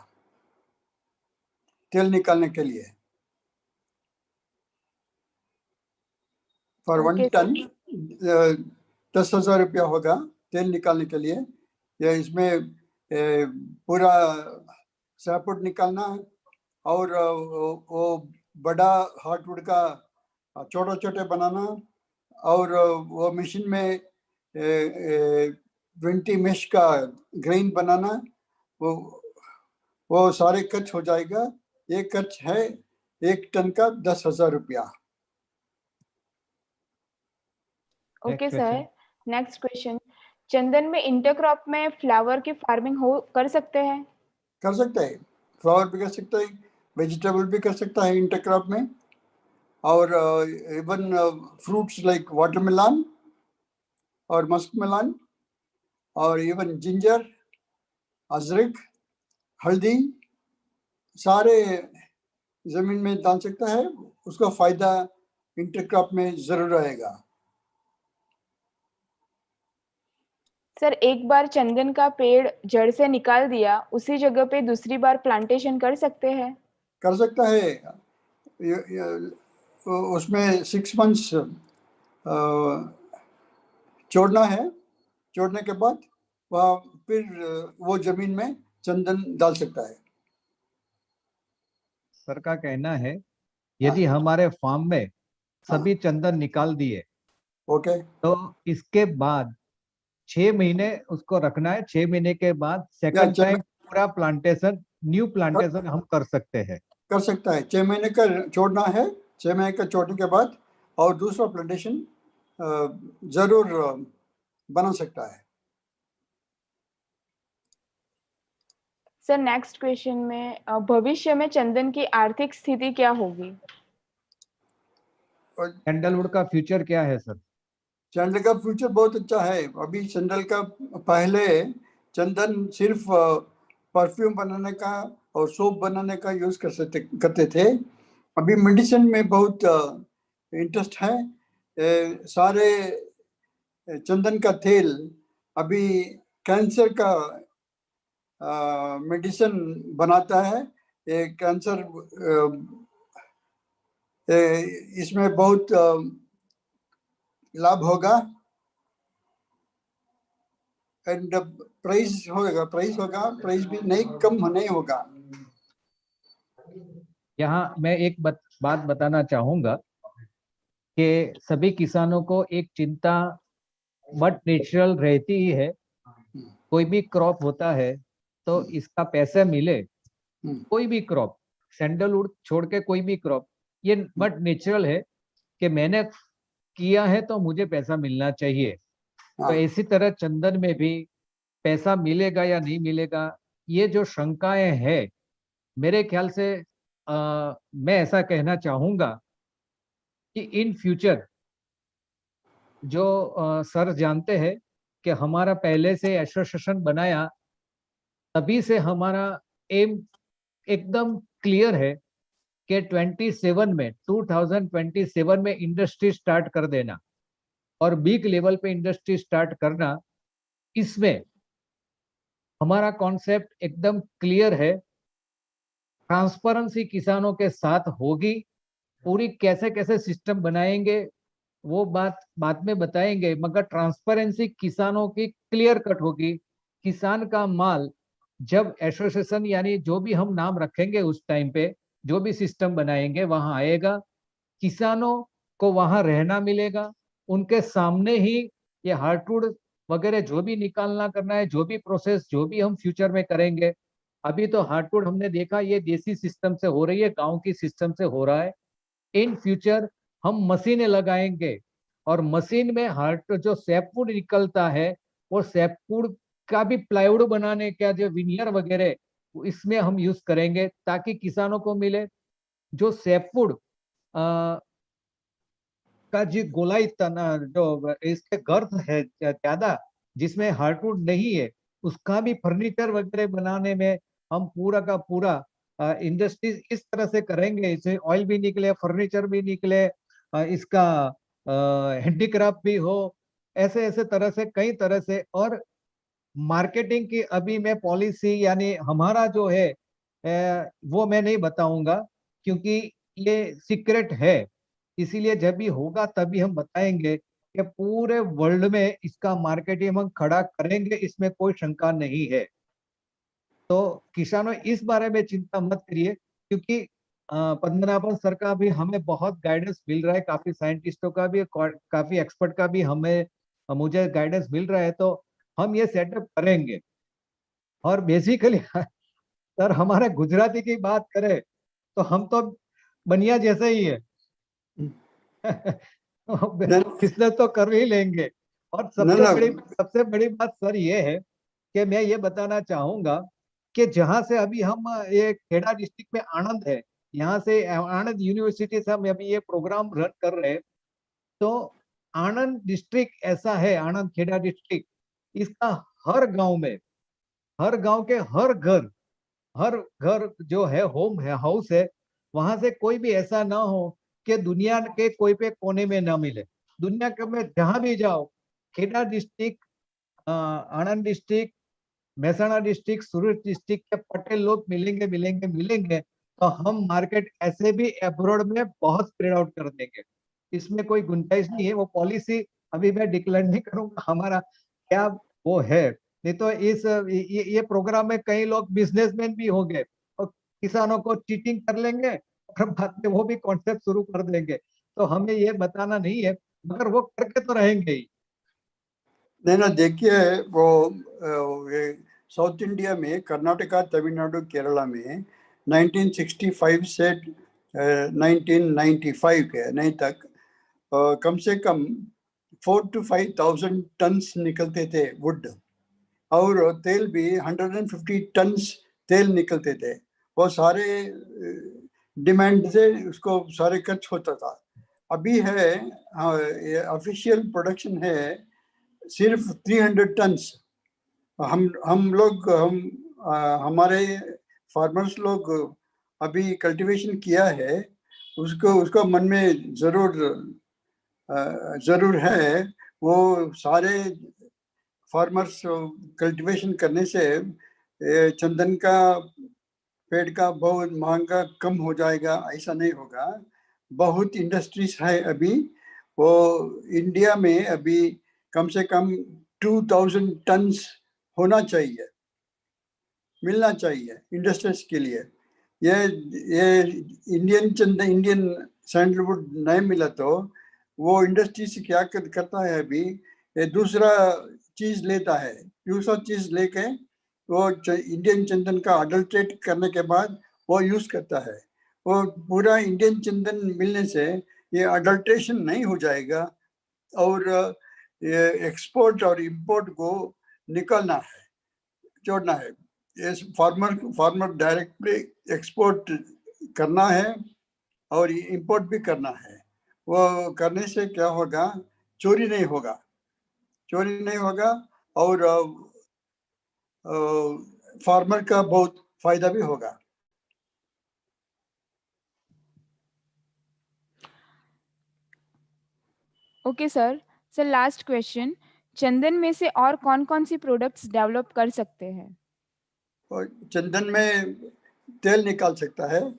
तेल निकालने के लिए। फॉर 1 टन 10,000 रुपया होगा तेल निकालने के लिए। या इसमें पूरा सैपुट निकालना और वो बड़ा हार्डवुड का छोटे छोटे बनाना, और वो मशीन में 20 मेश का ग्रेन बनाना, वो सारे खर्च हो जाएगा। ये खर्च है 1 टन का 10,000 रुपया। Okay sir. नेक्स्ट क्वेश्चन, चंदन में इंटरक्रॉप में फ्लावर की फार्मिंग कर सकते हैं? कर सकता है, फ्लावर भी कर सकता है, वेजिटेबल भी कर सकता है इंटरक्रॉप में, और इवन फ्रूट्स लाइक वाटरमेलन और मस्कमेलन, और इवन जिंजर, अजरक, हल्दी, सारे जमीन में डाल सकता है। उसका फायदा इंटरक्रॉप में जरूर आएगा। सर एक बार चंदन का पेड़ जड़ से निकाल दिया, उसी जगह पे दूसरी बार प्लांटेशन कर सकते हैं? कर सकता है। उसमें 6 मंथ्स छोड़ना है, छोड़ने के बाद वह फिर वो जमीन में चंदन डाल सकता है। सर का कहना है यदि हमारे फार्म में सभी चंदन निकाल दिए, ओके, तो इसके बाद 6 महीने उसको रखना है। 6 महीने के बाद सेकंड टाइम पूरा प्लांटेशन, न्यू प्लांटेशन हम कर सकते हैं। कर सकता है। 6 महीने का छोड़ना है, 6 महीने का छोड़ने के बाद और दूसरा प्लांटेशन जरूर बना सकता है। सर नेक्स्ट क्वेश्चन में, भविष्य में चंदन की आर्थिक स्थिति क्या होगी? सैंडलवुड का फ्यूचर क्या है सर? सैंडल का फ्यूचर बहुत अच्छा है। अभी सैंडल का, पहले चंदन सिर्फ परफ्यूम बनाने का और सोप बनाने का यूज करते थे। अभी मेडिसिन में बहुत इंटरेस्ट है। सारे चंदन का तेल अभी कैंसर का मेडिसिन बनाता है। ये कैंसर इसमें बहुत लाभ होगा, एंड प्राइस होगा, प्राइस भी नहीं कम नहीं होगा। यहाँ मैं एक बात बताना चाहूंगा कि सभी किसानों को एक चिंता बट नेचुरल रहती ही है। कोई भी क्रॉप होता है तो इसका पैसा मिले, कोई भी क्रॉप, सैंडलवुड छोड़ के कोई भी क्रॉप, ये बट नेचुरल है कि मैंने किया है तो मुझे पैसा मिलना चाहिए। तो इसी तरह चंदन में भी पैसा मिलेगा या नहीं मिलेगा, ये जो शंकाएं है, मेरे ख्याल से मैं ऐसा कहना चाहूंगा कि इन फ्यूचर जो सर जानते हैं कि हमारा पहले से एसोसिएशन बनाया, तभी से हमारा एम एकदम क्लियर है कि 2027 में इंडस्ट्री स्टार्ट कर देना और बिग लेवल पे इंडस्ट्री स्टार्ट करना। इसमें हमारा कॉन्सेप्ट एकदम क्लियर है। ट्रांसपेरेंसी किसानों के साथ होगी। पूरी कैसे कैसे सिस्टम बनाएंगे वो बात बाद में बताएंगे, मगर ट्रांसपेरेंसी किसानों की क्लियर कट होगी। किसान का माल जब एसोसिएशन यानी जो भी हम नाम रखेंगे उस टाइम पे, जो भी सिस्टम बनाएंगे वहां आएगा, किसानों को वहां रहना मिलेगा। उनके सामने ही ये हार्डवुड वगैरह जो भी निकालना करना है, जो भी प्रोसेस जो भी हम फ्यूचर में करेंगे, अभी तो हार्डवुड हमने देखा ये देसी सिस्टम से हो रही है, गांव की सिस्टम से हो रहा है। इन फ्यूचर हम मशीनें लगाएंगे और मशीन में हार्ड जो सैपवुड निकलता है वो सैपवुड का भी प्लाईवुड बनाने का जो विनियर वगैरह इसमें हम यूज करेंगे ताकि किसानों को मिले। जो सैपवुड का जो गोलाई तना जो इसके गर्थ है ज्यादा, जिसमें हार्डवुड नहीं है, उसका भी फर्नीचर वगैरह बनाने में हम पूरा का पूरा इंडस्ट्रीज इस तरह से करेंगे, इसे ऑयल भी निकले, फर्नीचर भी निकले, इसका हैंडीक्राफ्ट भी हो, ऐसे ऐसे तरह से कई तरह से। और मार्केटिंग की अभी मैं पॉलिसी यानी हमारा जो है वो मैं नहीं बताऊंगा क्योंकि ये सीक्रेट है, इसीलिए जब भी होगा तभी हम बताएंगे कि पूरे वर्ल्ड में इसका मार्केटिंग हम खड़ा करेंगे, इसमें कोई शंका नहीं है। तो किसानों इस बारे में चिंता मत करिए क्योंकि पद्मनाभन सर का भी हमें बहुत गाइडेंस मिल रहा है, काफी साइंटिस्टों का भी, काफी एक्सपर्ट का भी हमें मुझे गाइडेंस मिल रहा है, तो हम ये सेटअप करेंगे। और बेसिकली सर हमारे गुजराती की बात करें तो हम तो बनिया जैसे ही है बिजनेस तो कर ही लेंगे। और सबसे बड़ी बात सर ये है कि मैं ये बताना चाहूंगा कि जहां से अभी हम ये खेड़ा डिस्ट्रिक्ट में आनंद है, यहाँ से आनंद यूनिवर्सिटी से हम अभी ये प्रोग्राम रन कर रहे हैं, तो आनंद डिस्ट्रिक्ट ऐसा है, आनंद खेड़ा डिस्ट्रिक्ट, इसका हर गांव में, हर गांव के हर घर जो है होम है, हाउस है, वहां से कोई भी ऐसा ना हो कि दुनिया के कोई पे कोने में ना मिले। दुनिया के में जहां भी जाओ, खेड़ा डिस्ट्रिक्ट, आनंद डिस्ट्रिक्ट, मेहसाणा डिस्ट्रिक्ट, सूरत डिस्ट्रिक्ट के पटेल लोग मिलेंगे मिलेंगे मिलेंगे, तो हम मार्केट ऐसे भी अब्रॉड में बहुत स्प्रेड आउट कर देंगे, इसमें कोई गुंजाइश नहीं है। वो पॉलिसी अभी मैं डिक्लेयर नहीं करूंगा हमारा क्या वो है, नहीं तो ये प्रोग्राम में कई लोग बिजनेसमैन भी होंगे और किसानों को चीटिंग कर लेंगे और बाद में वो भी कॉन्सेप्ट शुरू कर देंगे, तो हमें ये बताना नहीं है, मगर वो करके तो रहेंगे ही। नहीं ना, देखिए वो साउथ इंडिया में कर्नाटका, तमिलनाडु, केरला में 1965 से 1995 के नहीं तक कम से कम 4,000 to 5,000 टन्स निकलते थे वुड, और तेल भी 150 टन्स तेल निकलते थे। वो सारे डिमांड से उसको सारे खर्च होता था। अभी है ऑफिशियल प्रोडक्शन है सिर्फ 300 टन्स। हमारे फार्मर्स लोग अभी कल्टीवेशन किया है, उसको मन में जरूर है। वो सारे फार्मर्स कल्टीवेशन करने से चंदन का पेड़ का बहुत महंगा कम हो जाएगा, ऐसा नहीं होगा। बहुत इंडस्ट्रीज है अभी, वो इंडिया में अभी कम से कम 2,000 टन्स होना चाहिए, मिलना चाहिए इंडस्ट्रीज के लिए। ये इंडियन सैंडलवुड नहीं मिला तो वो इंडस्ट्री से क्या करता है अभी, ये दूसरा चीज लेता है, दूसरा चीज लेके वो इंडियन चंदन का अडल्ट्रेट करने के बाद वो यूज करता है। वो पूरा इंडियन चंदन मिलने से ये अडल्ट्रेशन नहीं हो जाएगा, और ये एक्सपोर्ट और इंपोर्ट को निकालना है, जोड़ना है। ये फार्मर डायरेक्टली एक्सपोर्ट करना है और इंपोर्ट भी करना है। वो करने से क्या होगा, चोरी नहीं होगा, चोरी नहीं होगा, और फार्मर का बहुत फायदा भी होगा। Okay sir. Sir last question, चंदन में से और कौन कौन सी प्रोडक्ट्स डेवलप कर सकते हैं? और चंदन में तेल निकाल सकता है,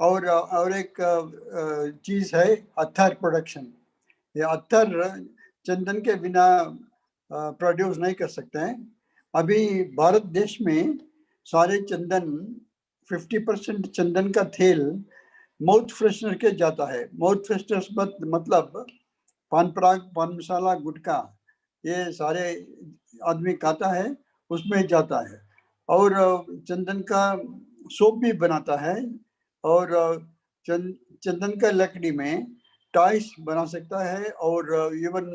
और एक चीज है अत्तर प्रोडक्शन। ये अत्तर चंदन के बिना प्रोड्यूस नहीं कर सकते हैं। अभी भारत देश में सारे चंदन 50% चंदन का तेल माउथ फ्रेशनर के जाता है। माउथ फ्रेशनर मतलब पान पराग, पान मसाला, गुटखा, ये सारे आदमी खाता है, उसमें जाता है। और चंदन का सोप भी बनाता है, और चंदन का लकड़ी में टॉयस बना सकता है, और इवन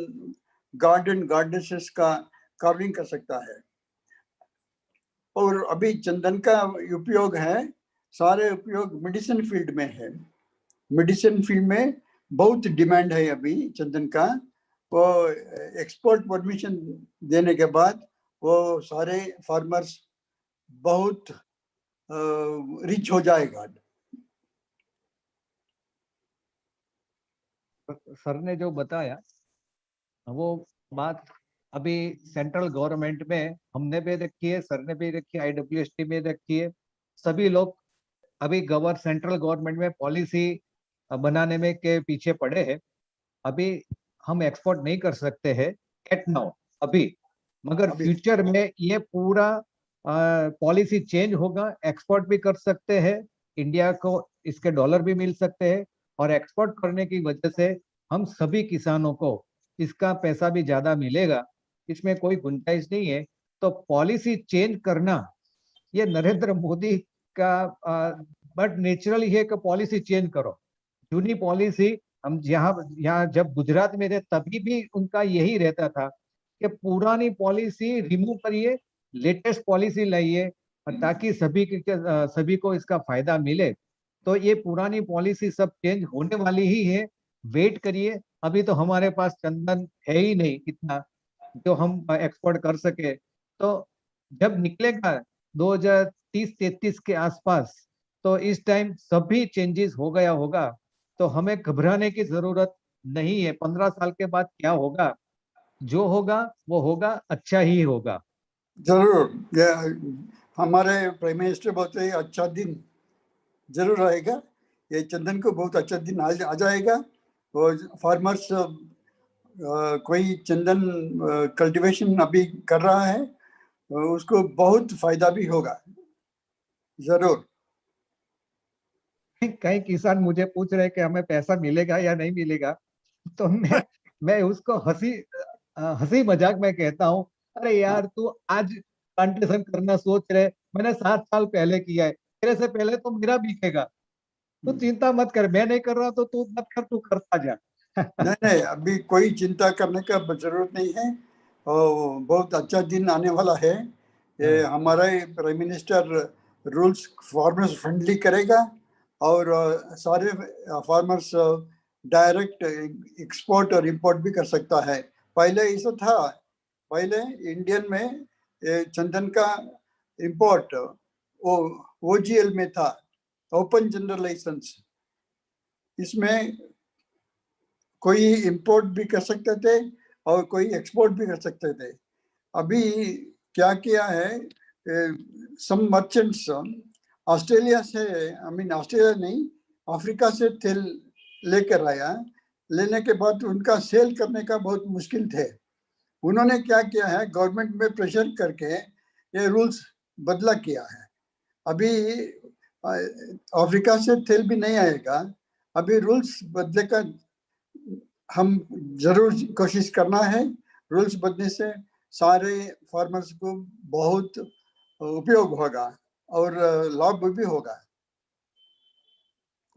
गार्डनेसेस का कार्विंग कर सकता है। और अभी चंदन का उपयोग है, सारे उपयोग मेडिसिन फील्ड में है। मेडिसिन फील्ड में बहुत डिमांड है अभी चंदन का। वो एक्सपोर्ट परमिशन देने के बाद वो सारे फार्मर्स बहुत रिच हो जाएगा। सर ने जो बताया वो बात अभी सेंट्रल गवर्नमेंट में हमने भी रखी है, सर ने भी रखी है, IWST में रखी है। सभी लोग अभी सेंट्रल गवर्नमेंट में पॉलिसी बनाने में के पीछे पड़े हैं। अभी हम एक्सपोर्ट नहीं कर सकते हैं एट नाउ अभी, मगर फ्यूचर में ये पूरा पॉलिसी चेंज होगा, एक्सपोर्ट भी कर सकते हैं, इंडिया को इसके डॉलर भी मिल सकते हैं, और एक्सपोर्ट करने की वजह से हम सभी किसानों को इसका पैसा भी ज्यादा मिलेगा, इसमें कोई गुंजाइश नहीं है। तो पॉलिसी चेंज करना ये नरेंद्र मोदी का बट नेचुरल है कि पॉलिसी चेंज करो। जूनी पॉलिसी हम यहाँ जब गुजरात में थे तभी भी उनका यही रहता था कि पुरानी पॉलिसी रिमूव करिए, लेटेस्ट पॉलिसी लाइए, ताकि सभी को इसका फायदा मिले। तो ये पुरानी पॉलिसी सब चेंज होने वाली ही है, वेट करिए। अभी तो हमारे पास चंदन है ही नहीं इतना जो हम एक्सपोर्ट कर सके। तो जब निकलेगा 2030-33 के आसपास, तो इस टाइम सभी चेंजेस हो गया होगा, तो हमें घबराने की जरूरत नहीं है। 15 साल के बाद क्या होगा, जो होगा वो होगा, अच्छा ही होगा। जरूर, ये हमारे प्राइम मिनिस्टर बोलते हैं अच्छा दिन जरूर आएगा, ये चंदन को बहुत अच्छा दिन आ जाएगा। और फार्मर्स कोई चंदन कल्टीवेशन अभी कर रहा है, उसको बहुत फायदा भी होगा जरूर। कई किसान मुझे पूछ रहे कि हमें पैसा मिलेगा या नहीं मिलेगा, तो मैं उसको हंसी मजाक में कहता हूँ, अरे यार तू आज प्लांटेशन करना सोच रहे, मैंने 7 साल पहले किया है, तेरे से पहले तो मेरा बिकेगा, तू चिंता मत कर, मैं नहीं कर रहा तो तू मत कर, तू करता जा। नहीं, अभी कोई चिंता करने का जरूरत नहीं है, और बहुत अच्छा दिन आने वाला है। ये हमारा prime minister rules farmers friendly करेगा, और सारे फार्मर्स डायरेक्ट एक्सपोर्ट और इंपोर्ट भी कर सकता है। पहले ऐसा था, पहले इंडियन में चंदन का इंपोर्ट OGL में था, ओपन जनरल लाइसेंस। इसमें कोई इंपोर्ट भी कर सकते थे और कोई एक्सपोर्ट भी कर सकते थे। अभी क्या किया है, सम मर्चेंट्स ऑस्ट्रेलिया से, ऑस्ट्रेलिया नहीं, अफ्रीका से तेल लेकर आया, लेने के बाद उनका सेल करने का बहुत मुश्किल थे। उन्होंने क्या किया है, गवर्नमेंट में प्रेशर करके ये रूल्स बदला किया है। अभी अफ्रीका से तेल भी नहीं आएगा, अभी रूल्स बदले का हम जरूर कोशिश करना है। रूल्स बदलने से सारे फार्मर्स को बहुत उपयोग होगा और लाभ भी होगा।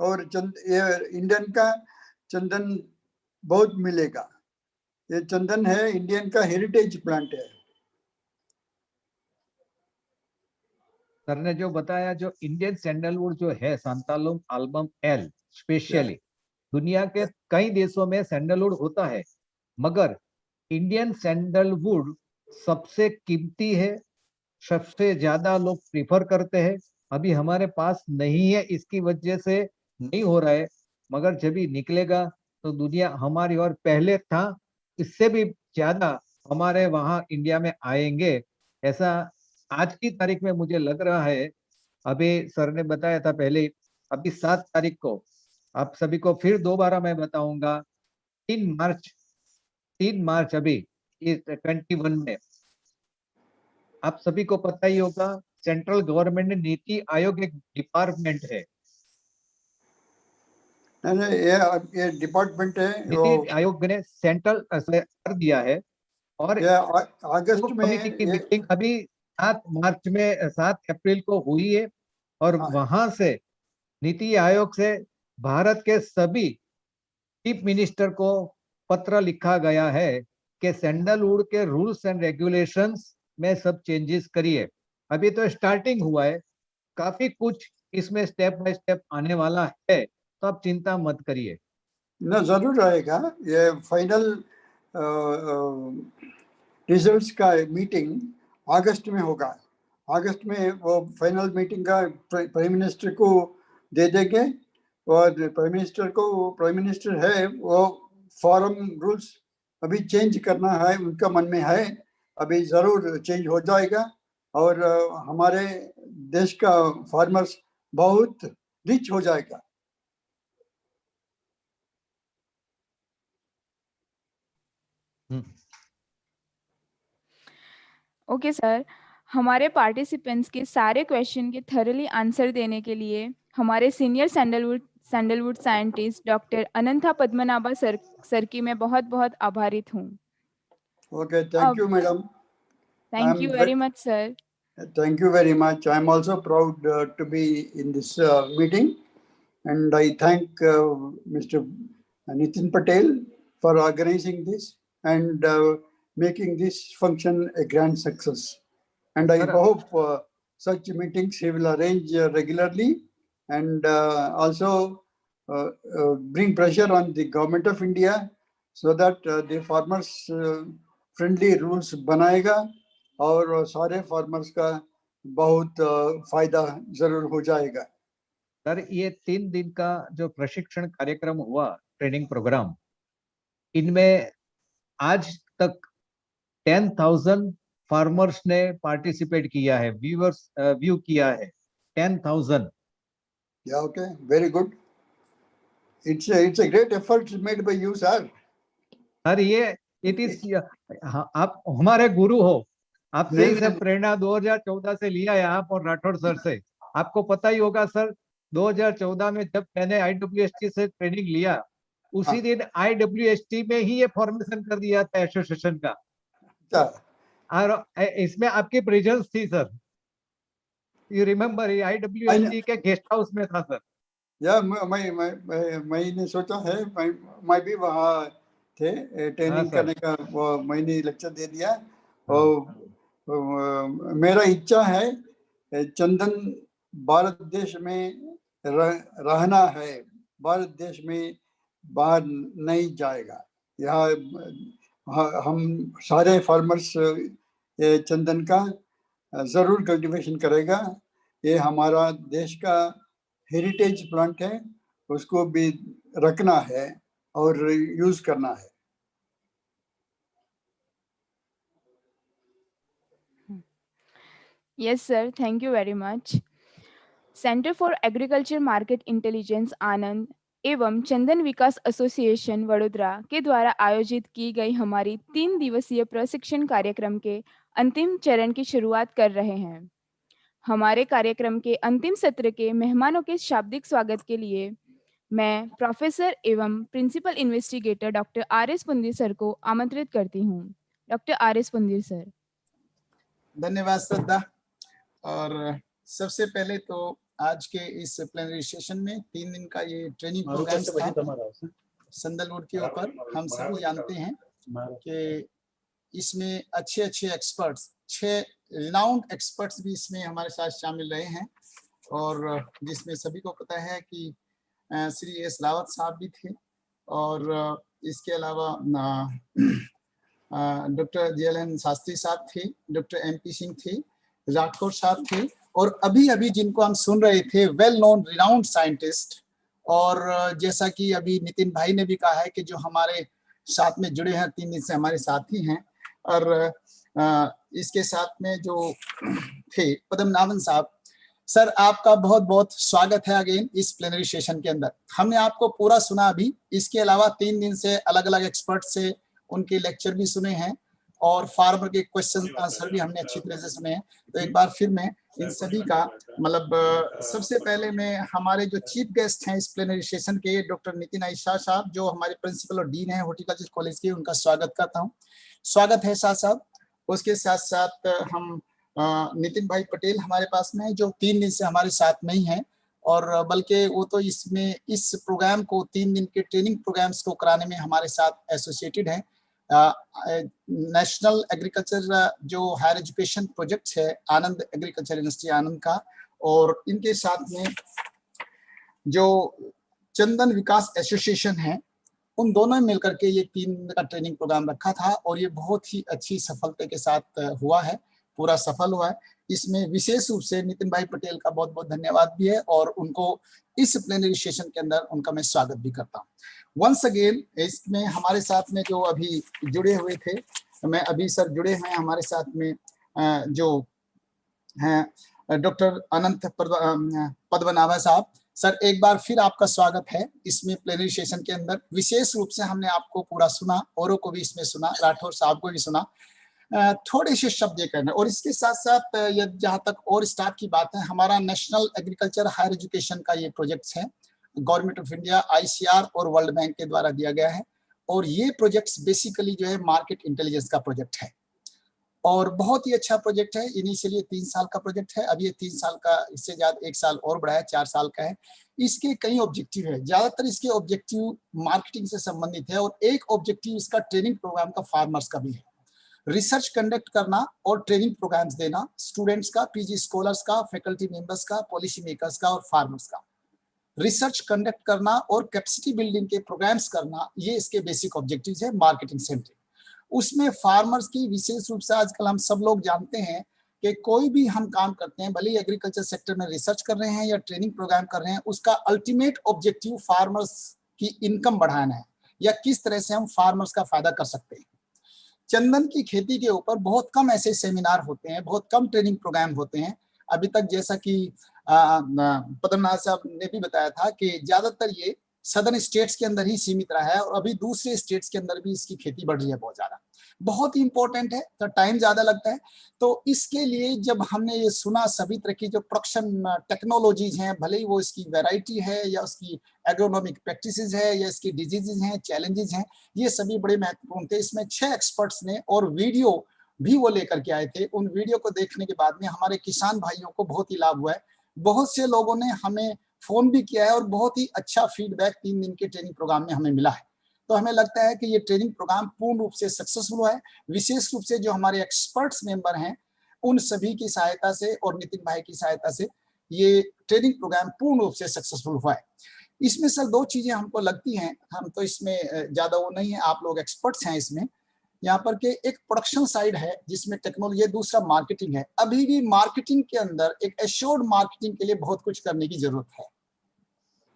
और इंडियन का चंदन बहुत मिलेगा। ये चंदन है, इंडियन का हेरिटेज प्लांट है। सर ने जो बताया, जो इंडियन सैंडलवुड जो है, सांतालुम एल्बम एल स्पेशली, दुनिया के कई देशों में सैंडलवुड होता है, मगर इंडियन सैंडलवुड सबसे कीमती है, सबसे ज्यादा लोग प्रीफर करते हैं। अभी हमारे पास नहीं है, इसकी वजह से नहीं हो रहा है, मगर जब भी निकलेगा तो दुनिया हमारी और पहले था, इससे भी ज्यादा हमारे वहां इंडिया में आएंगे, ऐसा आज की तारीख में मुझे लग रहा है। अभी सर ने बताया था पहले, अभी 7 तारीख को, आप सभी को फिर दोबारा मैं बताऊंगा, 3 मार्च अभी इस 21 में, आप सभी को पता ही होगा, सेंट्रल गवर्नमेंट ने नीति आयोग एक डिपार्टमेंट है, ये डिपार्टमेंट है, नीति आयोग ने सेंट्रल कर दिया है, और अगस्त में कमेटी की मीटिंग अभी 7 अप्रैल को हुई है और हाँ। वहां से नीति आयोग से भारत के सभी चीफ मिनिस्टर को पत्र लिखा गया है कि सैंडलवुड के रूल्स एंड रेगुलेशंस में सब चेंजेस करिए। अभी तो स्टार्टिंग हुआ है, काफी कुछ इसमें स्टेप बाय स्टेप आने वाला है, तो आप चिंता मत करिए। ना जरूर आएगा। ये फाइनल रिजल्ट्स का मीटिंग अगस्त में होगा। अगस्त में वो फाइनल मीटिंग का प्राइम मिनिस्टर को दे देंगे और प्राइम मिनिस्टर है वो फॉरम रूल्स अभी चेंज करना है, उनका मन में है, अभी जरूर चेंज हो जाएगा और हमारे देश का फार्मर्स बहुत रिच हो जाएगा। ओके सर, हमारे पार्टिसिपेंट्स के सारे क्वेश्चन के थरली आंसर देने के लिए हमारे senior sandalwood scientist doctor Anantha Padmanabha sir की मैं बहुत बहुत आभारित हूँ। Okay, thank you madam. Thank you very much sir. Thank you very much. I am also proud to be in this meeting, and I thank Mr. Nitin Patel for organizing this and making this function a grand success. And I hope such meetings he will arrange regularly and also bring pressure on the government of India so that the farmers friendly rules बनाएगा और सारे farmers का बहुत फायदा जरूर हो जाएगा। Sir, ये 3 दिन का जो प्रशिक्षण कार्यक्रम हुआ, ट्रेनिंग प्रोग्राम, इनमें आज तक 10,000 फार्मर्स ने पार्टिसिपेट किया है, व्यू किया है 10,000। या okay, very good. It's a great effort made by you sir. Sir, ये इट इज, आप हमारे गुरु हो, आपसे ही सब प्रेरणा 2014 से लिया है, आप और राठौड़ सर से। आपको पता ही होगा सर, 2014 में जब मैंने IWST से ट्रेनिंग लिया, उसी दिन IWST में ही ये फॉर्मेशन कर दिया था एसोसिएशन का। और इसमें आपकी प्रेजेंस थी सर, यू रिमेम्बर? IWST के गेस्ट हाउस में था सर। या मैंने सोचा है, मैं भी वहाँ थे ट्रेनिंग करने का, वो मैंने लेक्चर दे दिया। और मेरा इच्छा है चंदन भारत देश में रहना है, भारत देश में बाहर नहीं जाएगा। यहाँ हम सारे फार्मर्स चंदन का जरूर कल्टीवेशन करेगा। ये हमारा देश का हेरिटेज प्लांट है, उसको भी रखना है और यूज करना है। Yes sir, thank you very much. Centre for agriculture market intelligence Anand एवं चंदन विकास एसोसिएशन वडोदरा के द्वारा आयोजित की गई हमारी 3 दिवसीय प्रशिक्षण कार्यक्रम के अंतिम चरण की शुरुआत कर रहे हैं। हमारे कार्यक्रम के अंतिम सत्र के मेहमानों के शाब्दिक स्वागत के लिए मैं प्रोफेसर एवं principal investigator doctor R.S. Pundir sir को आमंत्रित करती हूँ। Doctor R.S. पुंदिर सर। धन्यवाद श्रद्धा। और सबसे पहले तो आज के इस प्लेनरी सेशन में 3 दिन का ये ट्रेनिंग प्रोग्राम था सैंडलवुड के ऊपर। हम सभी जानते हैं कि इसमें अच्छे एक्सपर्ट्स, 6 रिनाउंड एक्सपर्ट्स भी इसमें हमारे साथ शामिल रहे हैं, और जिसमें सभी को पता है कि श्री एस रावत साहब भी थे, और इसके अलावा डॉक्टर JLN शास्त्री साहब थे, डॉक्टर MP सिंह थे, राठौर साहब थे, और अभी जिनको हम सुन रहे थे वेल नोन रिनाउंड साइंटिस्ट। और जैसा कि अभी नितिन भाई ने भी कहा है कि जो हमारे साथ में जुड़े हैं 3 दिन से हमारे साथी हैं, और इसके साथ में जो थे पद्मनाभन साहब। सर, आपका बहुत बहुत स्वागत है अगेन इस प्लेनरी सेशन के अंदर। हमने आपको पूरा सुना अभी, इसके अलावा 3 दिन से अलग अलग एक्सपर्ट से उनके लेक्चर भी सुने हैं, और फार्मर के क्वेश्चन आंसर भी हमने अच्छी तरह से सुने हैं। तो एक बार फिर मैं इन सभी का मतलब सबसे पहले मैं हमारे जो चीफ गेस्ट हैं इस प्लेनरी सेशन के, डॉक्टर नितिन आई शाह साहब, जो हमारे प्रिंसिपल और डीन है हॉर्टिकल्चर कॉलेज के, उनका स्वागत करता हूँ। स्वागत है शाह साहब। उसके साथ साथ हम नितिन भाई पटेल हमारे पास में है, जो 3 दिन से हमारे साथ में ही हैं, और बल्कि वो तो इसमें इस प्रोग्राम को 3 दिन के ट्रेनिंग प्रोग्राम्स को कराने में हमारे साथ एसोसिएटेड हैं। नेशनल एग्रीकल्चर जो हायर एजुकेशन प्रोजेक्ट है आनंद एग्रीकल्चर यूनिवर्सिटी आनंद का, और इनके साथ में जो चंदन विकास एसोसिएशन है, उन दोनों ने मिलकर के ये 3 दिन का ट्रेनिंग प्रोग्राम रखा था, और ये बहुत ही अच्छी सफलता के साथ हुआ है, पूरा सफल हुआ है। इसमें विशेष रूप से नितिन भाई पटेल का बहुत बहुत धन्यवाद भी है, और उनको इस प्लेनरी सेशन के अंदर उनका मैं स्वागत भी करता हूँ। वंस अगेन इसमें हमारे साथ में जो अभी जुड़े हुए थे, मैं अभी सर जुड़े हैं हमारे साथ में जो हैं डॉक्टर अनंत पद्मनाभा साहब। सर एक बार फिर आपका स्वागत है इसमें प्लेनरी सेशन के अंदर। विशेष रूप से हमने आपको पूरा सुना, औरों को भी इसमें सुना, राठौर साहब को भी सुना। थोड़े से शब्द ये कहना, और इसके साथ साथ जहाँ तक और स्टाफ की बात है, हमारा नेशनल एग्रीकल्चर हायर एजुकेशन का ये प्रोजेक्ट है, गवर्नमेंट ऑफ इंडिया, ICR और वर्ल्ड बैंक के द्वारा दिया गया है, और ये प्रोजेक्ट्स बेसिकली जो है मार्केट इंटेलिजेंस का प्रोजेक्ट है, और बहुत ही अच्छा प्रोजेक्ट है। इनिशियली 3 साल का प्रोजेक्ट है, अब ये 3 साल का, इससे ज्यादा 1 साल और बढ़ा है, 4 साल का है। इसके कई ऑब्जेक्टिव है, ज्यादातर इसके ऑब्जेक्टिव मार्केटिंग से संबंधित है, और एक ऑब्जेक्टिव इसका ट्रेनिंग प्रोग्राम का फार्मर्स का भी है। रिसर्च कंडक्ट करना और ट्रेनिंग प्रोग्राम्स देना स्टूडेंट्स का, PG स्कॉलर्स का, फैकल्टी मेंबर्स का, पॉलिसी मेकर्स का और फार्मर्स का। रिसर्च कंडक्ट करना और कैपेसिटी बिल्डिंग के प्रोग्राम्स करना, ये इसके बेसिक ऑब्जेक्टिव्स है मार्केटिंग सेंट्रिक। उसमें फार्मर्स की विशेष रूप से आजकल हम सब लोग जानते हैं कि कोई भी हम काम करते हैं, भले ही एग्रीकल्चर सेक्टर में रिसर्च कर रहे हैं या ट्रेनिंग प्रोग्राम कर रहे हैं, उसका अल्टीमेट ऑब्जेक्टिव फार्मर्स की इनकम बढ़ाना है, या किस तरह से हम फार्मर्स का फायदा कर सकते हैं। चंदन की खेती के ऊपर बहुत कम ऐसे सेमिनार होते हैं, बहुत कम ट्रेनिंग प्रोग्राम होते हैं अभी तक, जैसा कि पद्मनाभ साहब ने भी बताया था कि ज्यादातर ये सदर्न स्टेट्स के अंदर ही सीमित रहा है, और अभी दूसरे स्टेट्स के अंदर भी इसकी खेती बढ़ रही है बहुत ज्यादा। बहुत ही इंपॉर्टेंट है, तो टाइम ज्यादा लगता है। तो इसके लिए जब हमने ये सुना, सभी तरह की जो प्रोडक्शन टेक्नोलॉजीज हैं, भले ही वो इसकी वैरायटी है या उसकी एग्रोनॉमिक प्रैक्टिसेस है या इसकी डिजीजेज हैं, चैलेंजेस हैं, ये सभी बड़े महत्वपूर्ण थे। इसमें 6 एक्सपर्ट्स ने और वीडियो भी वो लेकर के आए थे। उन वीडियो को देखने के बाद में हमारे किसान भाइयों को बहुत ही लाभ हुआ है। बहुत से लोगों ने हमें फोन भी किया है, और बहुत ही अच्छा फीडबैक 3 दिन के ट्रेनिंग प्रोग्राम में हमें मिला है। तो हमें लगता है कि ये ट्रेनिंग प्रोग्राम पूर्ण रूप से सक्सेसफुल हुआ है। विशेष रूप से जो हमारे एक्सपर्ट्स मेंबर हैं, उन सभी की सहायता से और नितिन भाई की सहायता से ये ट्रेनिंग प्रोग्राम पूर्ण रूप से सक्सेसफुल हुआ है। इसमें सर 2 चीजें हमको लगती हैं, हम तो इसमें ज्यादा वो नहीं है, आप लोग एक्सपर्ट्स हैं इसमें। यहाँ पर के एक प्रोडक्शन साइड है जिसमें टेक्नोलॉजी, दूसरा मार्केटिंग है। अभी भी मार्केटिंग के अंदर एक एश्योर्ड मार्केटिंग के लिए बहुत कुछ करने की जरूरत है,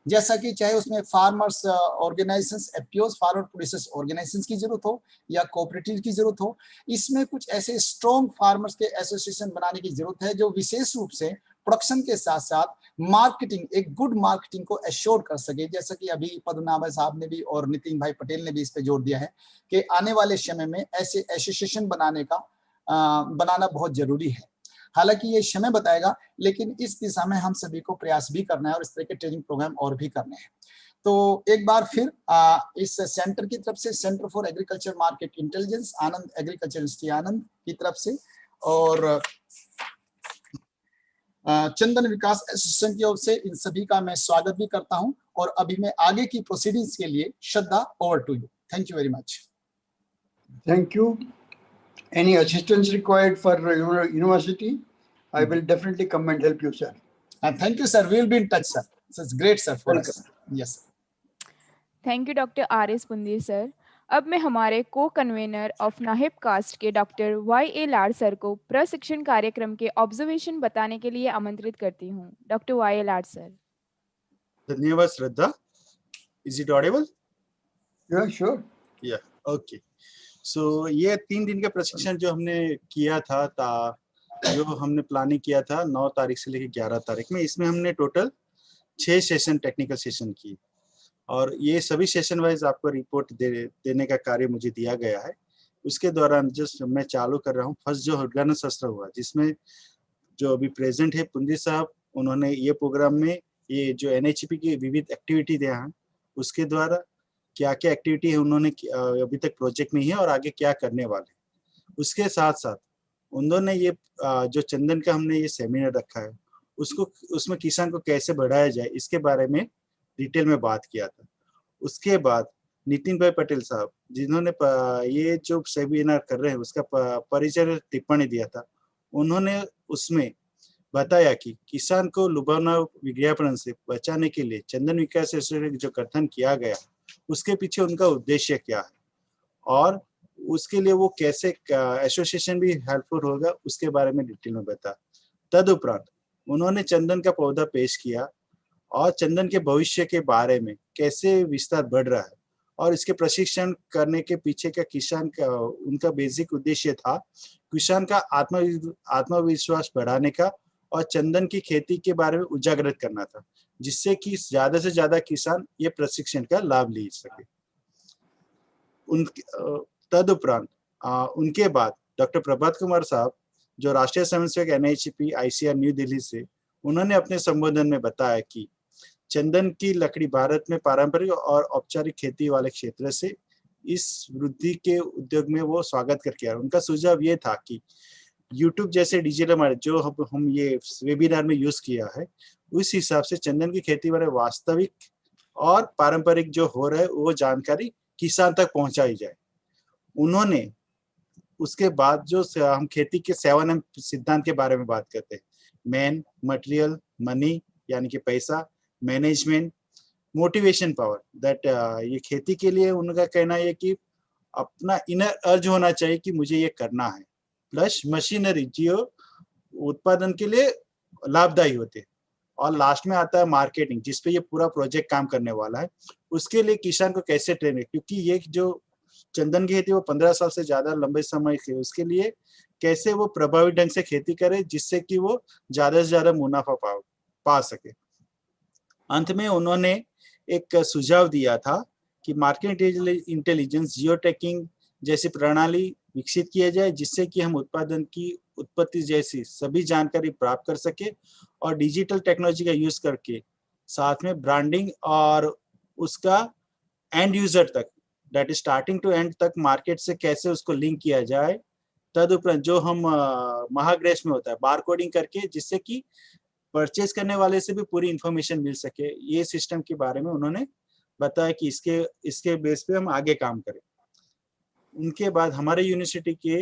जैसा कि चाहे उसमें farmers organisations, FPOs, farmer producers organisations की जरूरत हो या कोऑपरेटिव की जरूरत हो। इसमें कुछ ऐसे स्ट्रॉन्ग फार्मर्स के एसोसिएशन बनाने की जरूरत है, जो विशेष रूप से प्रोडक्शन के साथ साथ मार्केटिंग, एक गुड मार्केटिंग को एश्योर कर सके। जैसा कि अभी पद्मनाभ साहब ने भी और नितिन भाई पटेल ने भी इस पे जोर दिया है कि आने वाले समय में ऐसे एसोसिएशन बनाना बहुत जरूरी है। हालांकि ये समय बताएगा, लेकिन इस दिशा में हम सभी को प्रयास भी करना है, और इस तरह के ट्रेनिंग प्रोग्राम और भी करने हैं। तो एक बार फिर इस सेंटर की तरफ से, centre for agriculture market intelligence, Anand agriculture university Anand की तरफ से, और चंदन विकास एसोसिएशन की ओर से इन सभी का मैं स्वागत भी करता हूं। और अभी मैं आगे की प्रोसीडिंग्स के लिए, Shraddha, over to you. Thank you very much. Thank you. Any assistance required for your university, I will definitely come and help you, sir. And thank you, sir. We will be in touch, sir. So it's great, sir, for us. Yes, sir. Thank you doctor RS Pundir sir. अब मैं हमारे को convener of NAHEP CAAST के doctor YA Lad sir को प्रशिक्षण कार्यक्रम के observation बताने के लिए आमंत्रित करती हूँ। Doctor YA Lad sir. धन्यवाद श्रद्धा। Is it audible? Yeah, sure. Yeah, okay. So ये 3 दिन का प्रशिक्षण जो हमने किया था, जो हमने प्लानिंग किया था 9 तारीख से लेकर 11 तारीख में, इसमें हमने टोटल 6 सेशन, टेक्निकल सेशन की, और ये सभी सेशन वाइज आपको रिपोर्ट देने का कार्य मुझे दिया गया है। उसके दौरान जस्ट मैं चालू कर रहा हूँ। फर्स्ट जो हड्गाना शस्त्र हुआ, जिसमें जो अभी प्रेजेंट है पुंदी साहब, उन्होंने ये प्रोग्राम में ये जो NHP की विविध एक्टिविटी दिया है, उसके द्वारा क्या क्या एक्टिविटी है उन्होंने अभी तक प्रोजेक्ट में ही है और आगे क्या करने वाले। उसके साथ साथ उन्होंने ये जो चंदन का हमने ये सेमिनार रखा है उसको उसमें किसान को कैसे बढ़ाया जाए इसके बारे में डिटेल में बात किया था। उसके बाद नितिन भाई पटेल साहब जिन्होंने ये जो सेमिनार कर रहे हैं उसका परिचय टिप्पणी दिया था, उन्होंने उसमें बताया कि किसान को लुभावना विज्ञापन से बचाने के लिए चंदन विकास एसोसिएशन जो गठन किया गया उसके पीछे उनका उद्देश्य क्या है और उसके लिए वो कैसे एसोसिएशन भी हेल्पफुल होगा उसके बारे में डिटेल में बताया। तदुपरांत उन्होंने चंदन का पौधा पेश किया और चंदन के भविष्य के बारे में कैसे विस्तार बढ़ रहा है और इसके प्रशिक्षण करने के पीछे का किसान का उनका बेसिक उद्देश्य था किसान का आत्मविश्वास बढ़ाने का और चंदन की खेती के बारे में उजागर करना था, जिससे कि ज्यादा से ज्यादा किसान ये प्रशिक्षण का लाभ ले सके। तदुपरांत उनके बाद डॉक्टर प्रभात कुमार साहब जो राष्ट्रीय स्वयंसेवक NICP ICR न्यू दिल्ली से, उन्होंने अपने संबोधन में बताया कि चंदन की लकड़ी भारत में पारंपरिक और औपचारिक खेती वाले क्षेत्र से इस वृद्धि के उद्योग में वो स्वागत करके आए। उनका सुझाव ये था कि YouTube जैसे डिजिटल जो हम ये वेबिनार में यूज किया है उस हिसाब से चंदन की खेती वाले वास्तविक और पारंपरिक जो हो रहा है वो जानकारी किसान तक पहुंचाई जाए। उन्होंने उसके बाद जो हम खेती के 7M सिद्धांत के बारे में बात करते हैं, मैन, मटेरियल, मनी यानी कि पैसा, मैनेजमेंट, मोटिवेशन पावर, दैट ये खेती के लिए उनका कहना है कि अपना इनर अर्ज होना चाहिए कि मुझे ये करना है, प्लस मशीनरी जो उत्पादन के लिए लाभदायी होते हैं, और लास्ट में आता है मार्केटिंग जिसपे ये पूरा प्रोजेक्ट काम करने वाला है। उसके लिए किसान को कैसे ट्रेन है, क्योंकि ये जो चंदन की खेती वो 15 साल से ज्यादा लंबे समय से, उसके लिए कैसे वो प्रभावी ढंग से खेती करे जिससे कि वो ज्यादा से ज्यादा मुनाफा पा सके। अंत में उन्होंने एक सुझाव दिया था कि मार्केट इंटेलिजेंस, जियो टैगिंग जैसी प्रणाली विकसित किया जाए जिससे कि हम उत्पादन की उत्पत्ति जैसी सभी जानकारी प्राप्त कर सके और डिजिटल टेक्नोलॉजी का यूज करके साथ में ब्रांडिंग और उसका एंड यूजर तक, that is starting to end तक मार्केट से कैसे उसको लिंक किया जाए। तदुपरांत जो हम महाग्रेस में होता है बार कोडिंग करके जिससे कि परचेज करने वाले से भी पूरी इंफॉर्मेशन मिल सके, ये सिस्टम के बारे में उन्होंने बताया कि इसके बेस पे हम आगे काम करें। उनके बाद हमारे यूनिवर्सिटी के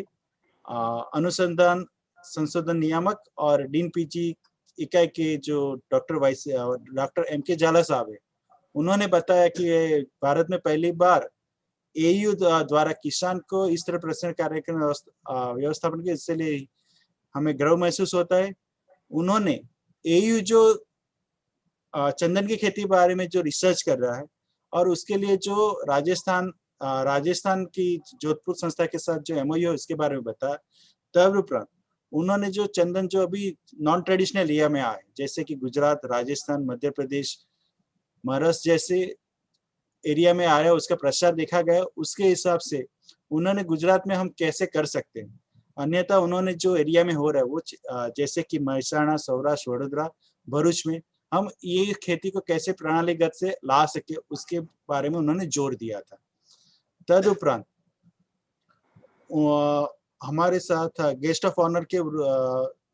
अनुसंधान संशोधन नियामक और डीन पीजी इकाई के जो डॉक्टर MK झाला साहब है, उन्होंने बताया कि भारत में पहली बार AU द्वारा किसान को इस तरह प्रशिक्षण कार्यक्रम व्यवस्थापन के, इसलिए हमें गर्व महसूस होता है। उन्होंने AU जो चंदन की खेती बारे में जो रिसर्च कर रहा है और उसके लिए जो राजस्थान की जोधपुर संस्था के साथ जो MOU है उसके बारे में बताया। तदुपरांत उन्होंने जो चंदन जो अभी नॉन ट्रेडिशनल एरिया में आए जैसे कि गुजरात, राजस्थान, मध्य प्रदेश, महाराष्ट्र जैसे एरिया में आया उसका प्रसार देखा गया, उसके हिसाब से उन्होंने गुजरात में हम कैसे कर सकते हैं, अन्यथा उन्होंने जो एरिया में हो रहा है वो जैसे कि महसाणा, सौराष्ट्र, वडोदरा, भरूच में हम ये खेती को कैसे प्रणालीगत से ला सके उसके बारे में उन्होंने जोर दिया था। तदुपरांत हमारे साथ गेस्ट ऑफ ऑनर के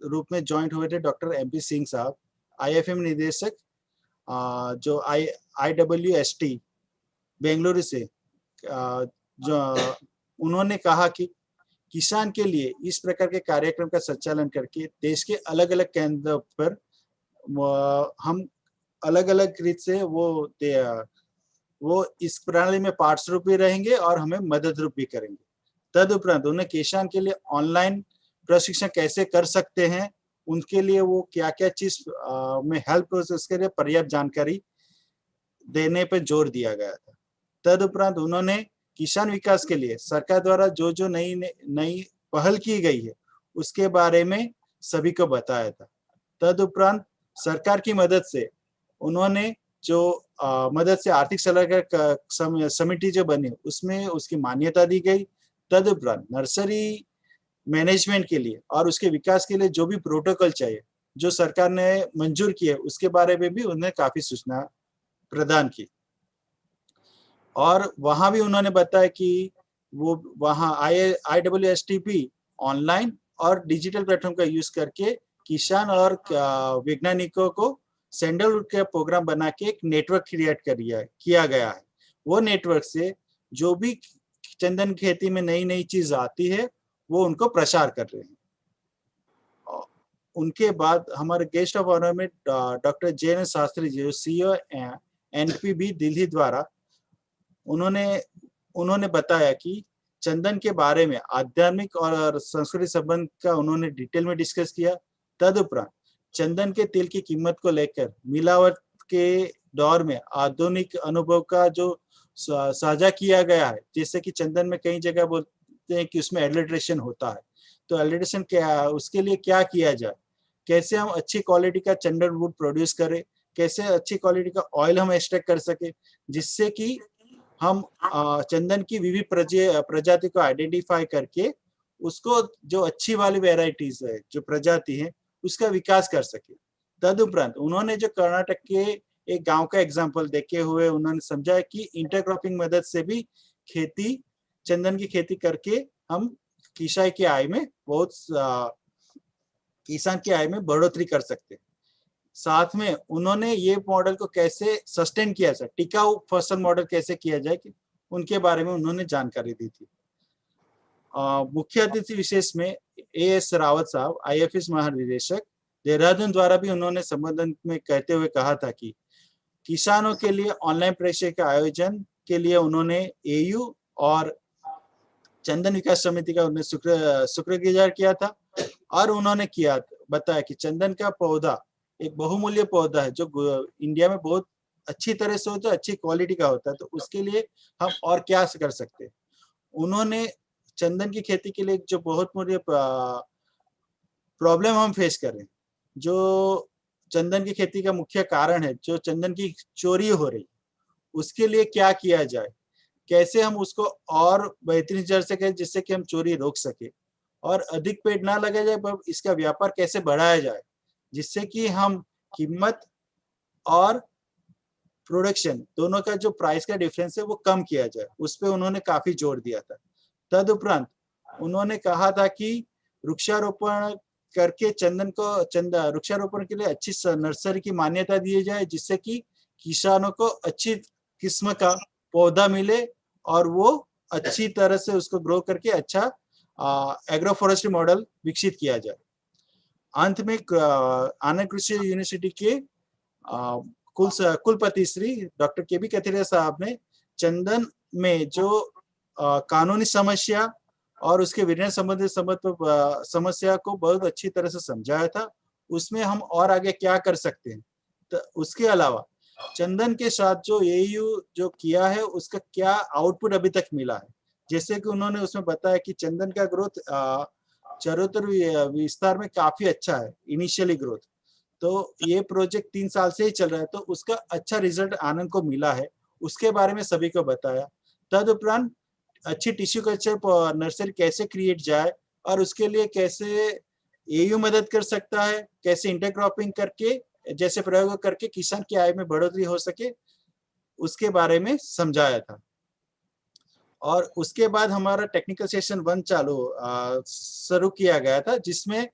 रूप में ज्वाइंट हुए थे डॉक्टर MP सिंह साहब, IFM निदेशक जो IWST बेंगलुरु से, जो उन्होंने कहा कि किसान के लिए इस प्रकार के कार्यक्रम का संचालन करके देश के अलग अलग केंद्र पर हम अलग अलग रीत से वो इस प्रणाली में पार्ट्स रूप भी रहेंगे और हमें मदद रूप भी करेंगे। तदुपरांत उन्हें किसान के लिए ऑनलाइन प्रशिक्षण कैसे कर सकते हैं, उनके लिए वो क्या क्या चीज में हेल्प हो उसके लिए पर्याप्त जानकारी देने पर जोर दिया गया था। तदुपरांत उन्होंने किसान विकास के लिए सरकार द्वारा जो नई पहल की गई है उसके बारे में सभी को बताया था। तदुपरांत सरकार की मदद से उन्होंने जो मदद से आर्थिक सलाहकार समिति जो बनी उसमें उसकी मान्यता दी गई। तदुपरांत नर्सरी मैनेजमेंट के लिए और उसके विकास के लिए जो भी प्रोटोकॉल चाहिए जो सरकार ने मंजूर किए उसके बारे में भी उन्होंने काफी सूचना प्रदान की। और वहां भी उन्होंने बताया कि वो वहां IWSTP ऑनलाइन और डिजिटल प्लेटफॉर्म का यूज करके किसान और वैज्ञानिकों को सैंडलवुड का प्रोग्राम बना के एक नेटवर्क क्रिएट किया गया है। वो नेटवर्क से जो भी चंदन खेती में नई नई चीज आती है वो उनको प्रचार कर रहे हैं। उनके बाद हमारे गेस्ट ऑफ ऑनर में doctor JN. Shastri ji, CEO NPB Delhi द्वारा, उन्होंने बताया कि चंदन के बारे में आध्यात्मिक और सांस्कृतिक संबंध का उन्होंने डिटेल में डिस्कस किया। तदुपरांत चंदन के तेल की कीमत को लेकर मिलावट के दौर में आधुनिक अनुभव का जो साझा किया गया है, जैसे कि चंदन में कई जगह बोलते हैं कि उसमें एडल्ट्रेशन होता है, तो एडल्ट्रेशन क्या, उसके लिए क्या किया जाए, कैसे हम अच्छी क्वालिटी का सैंडलवुड प्रोड्यूस करें, कैसे अच्छी क्वालिटी का ऑयल हम एक्सट्रैक्ट कर सके, जिससे कि हम चंदन की विविध प्रजाति को आइडेंटिफाई करके उसको जो अच्छी वाली वेराइटीज है, जो प्रजाति है, उसका विकास कर सके। तदुपरांत उन्होंने जो कर्नाटक के एक गांव का एग्जांपल देखे हुए उन्होंने समझा कि इंटरक्रॉपिंग मदद से भी चंदन की खेती करके हम किसान की आय में बढ़ोतरी कर सकते। साथ में उन्होंने ये मॉडल को कैसे सस्टेन किया जाए, टिकाऊ फसल मॉडल कैसे किया जाए, कि उनके बारे में उन्होंने जानकारी दी थी। मुख्य अतिथि विशेष में एएस रावत साहब, आईएफएस महानिदेशक देहरादून द्वारा भी उन्होंने संबोधन में कहते हुए कहा था कि किसानों के लिए ऑनलाइन प्रशिक्षण के आयोजन के लिए उन्होंने एयू और चंदन विकास समिति का उन्हें शुक्रगुजार किया था। और उन्होंने बताया कि चंदन का पौधा एक बहुमूल्य पौधा है जो इंडिया में बहुत अच्छी तरह से होता है, अच्छी क्वालिटी का होता है, तो उसके लिए हम और क्या कर सकते हैं। उन्होंने चंदन की खेती के लिए जो बहुत मूल्य प्रॉब्लम हम फेस कर रहे हैं, जो चंदन की खेती का मुख्य कारण है, जो चंदन की चोरी हो रही, उसके लिए क्या किया जाए, कैसे हम उसको और बेहतरीन कर सके जिससे कि हम चोरी रोक सके और अधिक पेड़ ना लगाया जाए, पर इसका व्यापार कैसे बढ़ाया जाए जिससे कि हम कीमत और प्रोडक्शन दोनों का जो प्राइस का डिफरेंस है वो कम किया जाए, उस पर उन्होंने काफी जोर दिया था। तदुपरांत उन्होंने कहा था कि वृक्षारोपण करके वृक्षारोपण के लिए अच्छी नर्सरी की मान्यता दी जाए, जिससे कि किसानों को अच्छी किस्म का पौधा मिले और वो अच्छी तरह से उसको ग्रो करके अच्छा एग्रो फॉरेस्ट्री मॉडल विकसित किया जाए। अंत में आनंद कृषि यूनिवर्सिटी के कुलपति श्री डॉक्टर के बी कथेरिया साहब ने चंदन में जो कानूनी समस्या और उसके विनिर्णय संबंधित समस्या को बहुत अच्छी तरह से समझाया था। उसमें हम और आगे क्या कर सकते हैं, तो उसके अलावा चंदन के साथ जो एयू जो किया है उसका क्या आउटपुट अभी तक मिला है, जैसे कि उन्होंने उसमें बताया कि चंदन का ग्रोथ चरोतर विस्तार में काफी अच्छा है, इनिशियली ग्रोथ। तो ये प्रोजेक्ट 3 साल से ही चल रहा है, तो उसका अच्छा रिजल्ट आनंद को मिला है, उसके बारे में सभी को बताया। तदुपरांत अच्छी टिश्यू कल्चर नर्सरी कैसे क्रिएट जाए और उसके लिए कैसे एयू मदद कर सकता है, कैसे इंटरक्रॉपिंग करके जैसे प्रयोग करके किसान की आय में बढ़ोतरी हो सके, उसके बारे में समझाया था। और उसके बाद हमारा टेक्निकल सेशन 1 शुरू किया गया था, जिसमें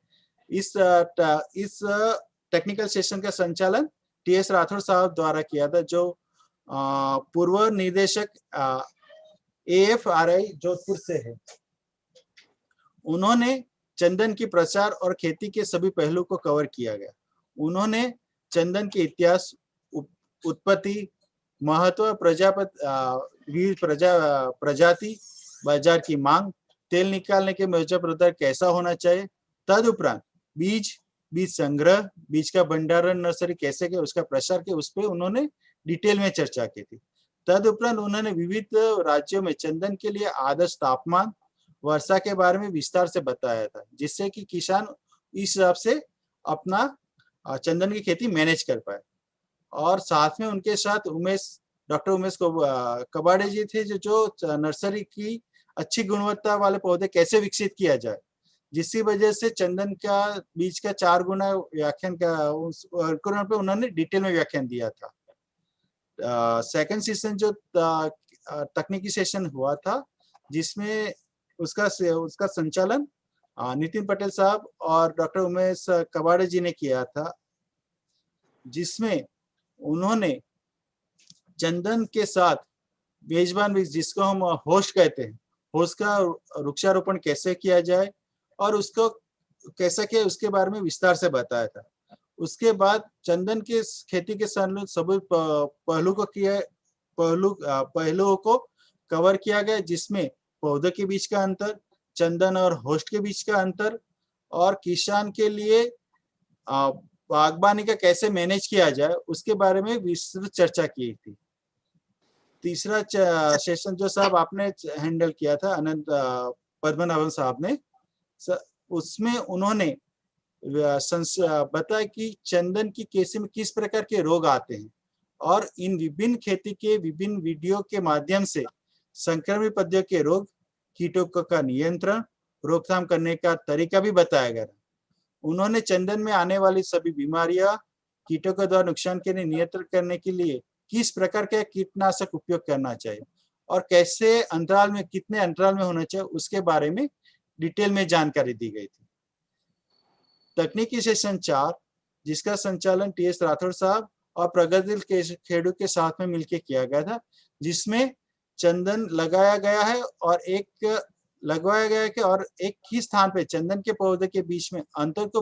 इस टेक्निकल सेशन का संचालन टीएस राठौर साहब द्वारा किया था, जो पूर्व निदेशक AFRI जोधपुर से है। उन्होंने चंदन की प्रचार और खेती के सभी पहलू को कवर किया गया। उन्होंने चंदन के इतिहास, उत्पत्ति, महत्व, प्रजाति, बाजार की मांग, तेल निकालने के मौजूदा प्रदर कैसा होना चाहिए, तदुपरांत बीज संग्रह, बीज का भंडारण नर्सरी कैसे के उसका प्रसार के उस पर उन्होंने डिटेल में चर्चा की थी। तदुपरांत उन्होंने विविध राज्यों में चंदन के लिए आदर्श तापमान, वर्षा के बारे में विस्तार से बताया था, जिससे कि किसान इस हिसाब से अपना चंदन की खेती मैनेज कर पाए। और साथ में उनके साथ डॉक्टर उमेश कबाड़े जी थे, जो नर्सरी की अच्छी गुणवत्ता वाले पौधे कैसे विकसित किया जाए, जिसकी वजह से चंदन का बीज का 4 गुना व्याख्यान पे उन्होंने डिटेल में व्याख्यान दिया था। सेकंड सेशन जो तकनीकी सेशन हुआ था, जिसमें उसका संचालन नितिन पटेल साहब और डॉक्टर उमेश कबाड़े जी ने किया था, जिसमें उन्होंने चंदन के साथ मेजबान वृक्ष, जिसको हम होस्ट कहते हैं, होस्ट का वृक्षारोपण कैसे किया जाए और उसको कैसे किया उसके बारे में विस्तार से बताया था। उसके बाद चंदन की खेती के सभी पहलुओं को कवर किया गया, जिसमें पौधे के बीच का अंतर, चंदन और होस्ट के बीच का अंतर, और किसान के लिए बागबानी का कैसे मैनेज किया जाए उसके बारे में विस्तृत चर्चा की थी। तीसरा सेशन जो साहब आपने हैंडल किया था, अनंत पद्मनाभन साहब ने, उसमें उन्होंने बताया कि चंदन की खेती में किस प्रकार के रोग आते हैं और इन विभिन्न खेती के विभिन्न वीडियो के माध्यम से संक्रमित पौधों के रोग, कीटों का नियंत्रण, रोकथाम करने का तरीका भी बताया गया। उन्होंने चंदन में आने वाली सभी बीमारियां, कीटों के द्वारा नुकसान के नियंत्रण करने के लिए किस प्रकार के कीटनाशक उपयोग करना चाहिए और कैसे अंतराल में, कितने अंतराल में होना चाहिए, उसके बारे में डिटेल में जानकारी दी गई थी। तकनीकी सेशन 4, जिसका संचालन टीएस राठौड़ साहब और प्रगतिशील खेडू के साथ में मिलकर किया गया था, जिसमें चंदन लगाया गया है और एक ही स्थान पे चंदन के पौधे के बीच में अंतर को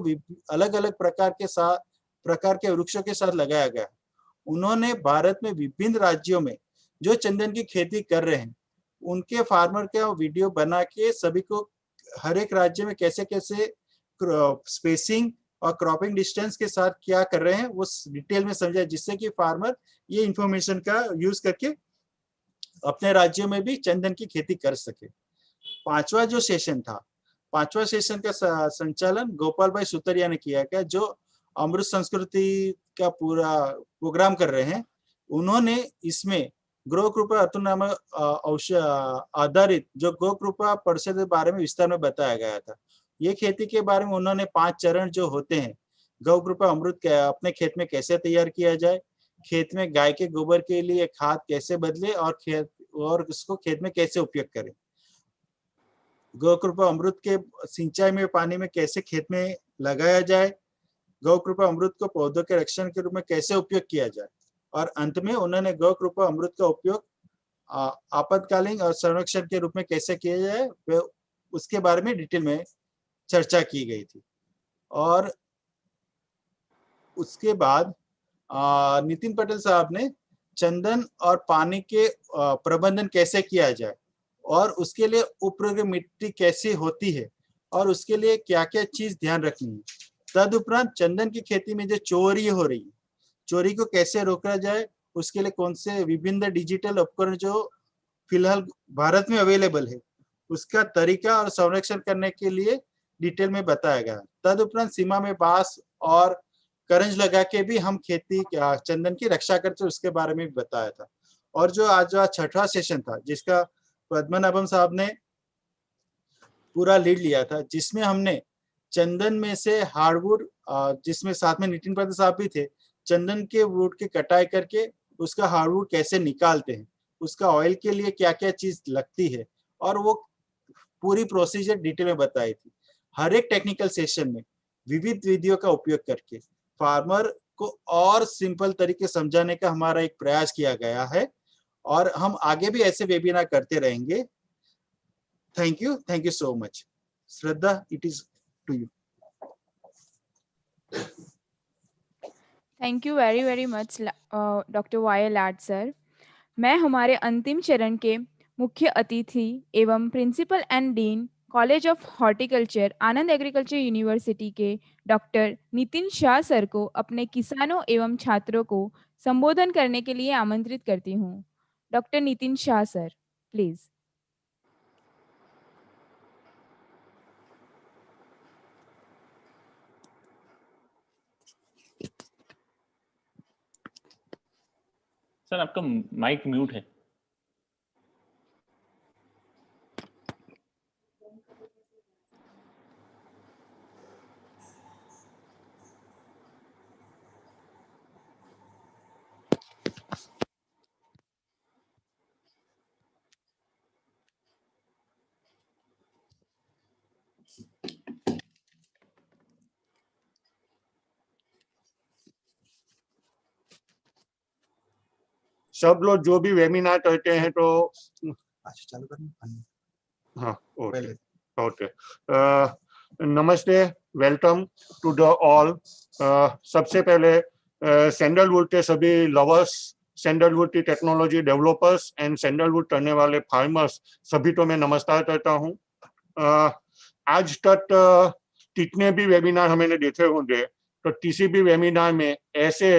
अलग अलग प्रकार के वृक्षों के साथ लगाया गया। उन्होंने भारत में विभिन्न राज्यों में जो चंदन की खेती कर रहे हैं उनके फार्मर का वीडियो बना के सभी को हर एक राज्य में कैसे कैसे स्पेसिंग और क्रॉपिंग डिस्टेंस के साथ क्या कर रहे हैं वो डिटेल में समझा, जिससे कि फार्मर ये इंफॉर्मेशन का यूज करके अपने राज्यों में भी चंदन की खेती कर सके। पांचवा जो सेशन था, पांचवा सेशन का संचालन गोपाल भाई सुतरिया ने किया गया, जो अमृत संस्कृति का पूरा प्रोग्राम कर रहे हैं। उन्होंने इसमें गो कृपा अतुनाम आधारित जो गो कृपा परिषद के बारे में विस्तार में बताया गया था। ये खेती के बारे में उन्होंने 5 चरण जो होते हैं, गौ कृपा अमृत अपने खेत में कैसे तैयार किया जाए, खेत में गाय के गोबर के लिए खाद कैसे बदले और उसको खेत में कैसे उपयोग करें, गौ कृपा अमृत के सिंचाई में पानी में कैसे खेत में लगाया जाए, गौ कृपा अमृत को पौधों के रक्षण के रूप में कैसे उपयोग किया जाए, और अंत में उन्होंने गौ कृपा अमृत का उपयोग आपातकालीन और संरक्षण के रूप में कैसे किया जाए उसके बारे में डिटेल में चर्चा की गई थी। और उसके बाद नितिन पटेल साहब ने चंदन और पानी के प्रबंधन कैसे किया जाए और उसके लिए उपयोगी मिट्टी कैसी होती है और उसके लिए क्या क्या चीज ध्यान रखनी है। तदुपरांत चंदन की खेती में जो चोरी हो रही है, चोरी को कैसे रोका जाए, उसके लिए कौन से विभिन्न डिजिटल उपकरण जो फिलहाल भारत में अवेलेबल है उसका तरीका और संरक्षण करने के लिए डिटेल में बताया गया। तदुपरांत सीमा में बांस और करंज लगा के भी हम खेती चंदन की रक्षा करते उसके बारे में भी बताया था। और जो आज छठवां सेशन था जिसका पद्मनाभन साहब ने पूरा लीड लिया था, जिसमें हमने चंदन में से हार्डवुड, जिसमें साथ में नितिन पटेल साहब भी थे, चंदन के वुड की कटाई करके उसका हार्डवुड कैसे निकालते हैं, उसका ऑयल के लिए क्या क्या चीज लगती है, और वो पूरी प्रोसीजर डिटेल में बताई थी। हर एक टेक्निकल सेशन में विविध विधियों का उपयोग करके फार्मर को और सिंपल तरीके समझाने का हमारा एक प्रयास किया गया है और हम आगे भी ऐसे वेबिनार करते रहेंगे। Thank you so much. Shraddha, it is to you. Thank you very very much doctor Y Lad sir. मैं हमारे अंतिम चरण के मुख्य अतिथि एवं principal and dean college of horticulture Anand agriculture university के डॉक्टर नितिन शाह सर को अपने किसानों एवं छात्रों को संबोधन करने के लिए आमंत्रित करती हूँ। Doctor Nitin Shah sir, please. Sir आपका माइक म्यूट है। सब लोग जो भी वेबिनार करते हैं तो चालू करना। हाँ ओके ओके नमस्ते, वेलकम टू द ऑल। सबसे पहले सैंडलवुड के सभी लवर्स, सैंडलवुड की टेक्नोलॉजी डेवलपर्स एंड सैंडलवुड करने वाले फार्मर्स सभी को मैं नमस्कार करता हूँ। आज तक कितने भी वेबिनार हमने देखे होंगे तो किसी भी वेबिनार में ऐसे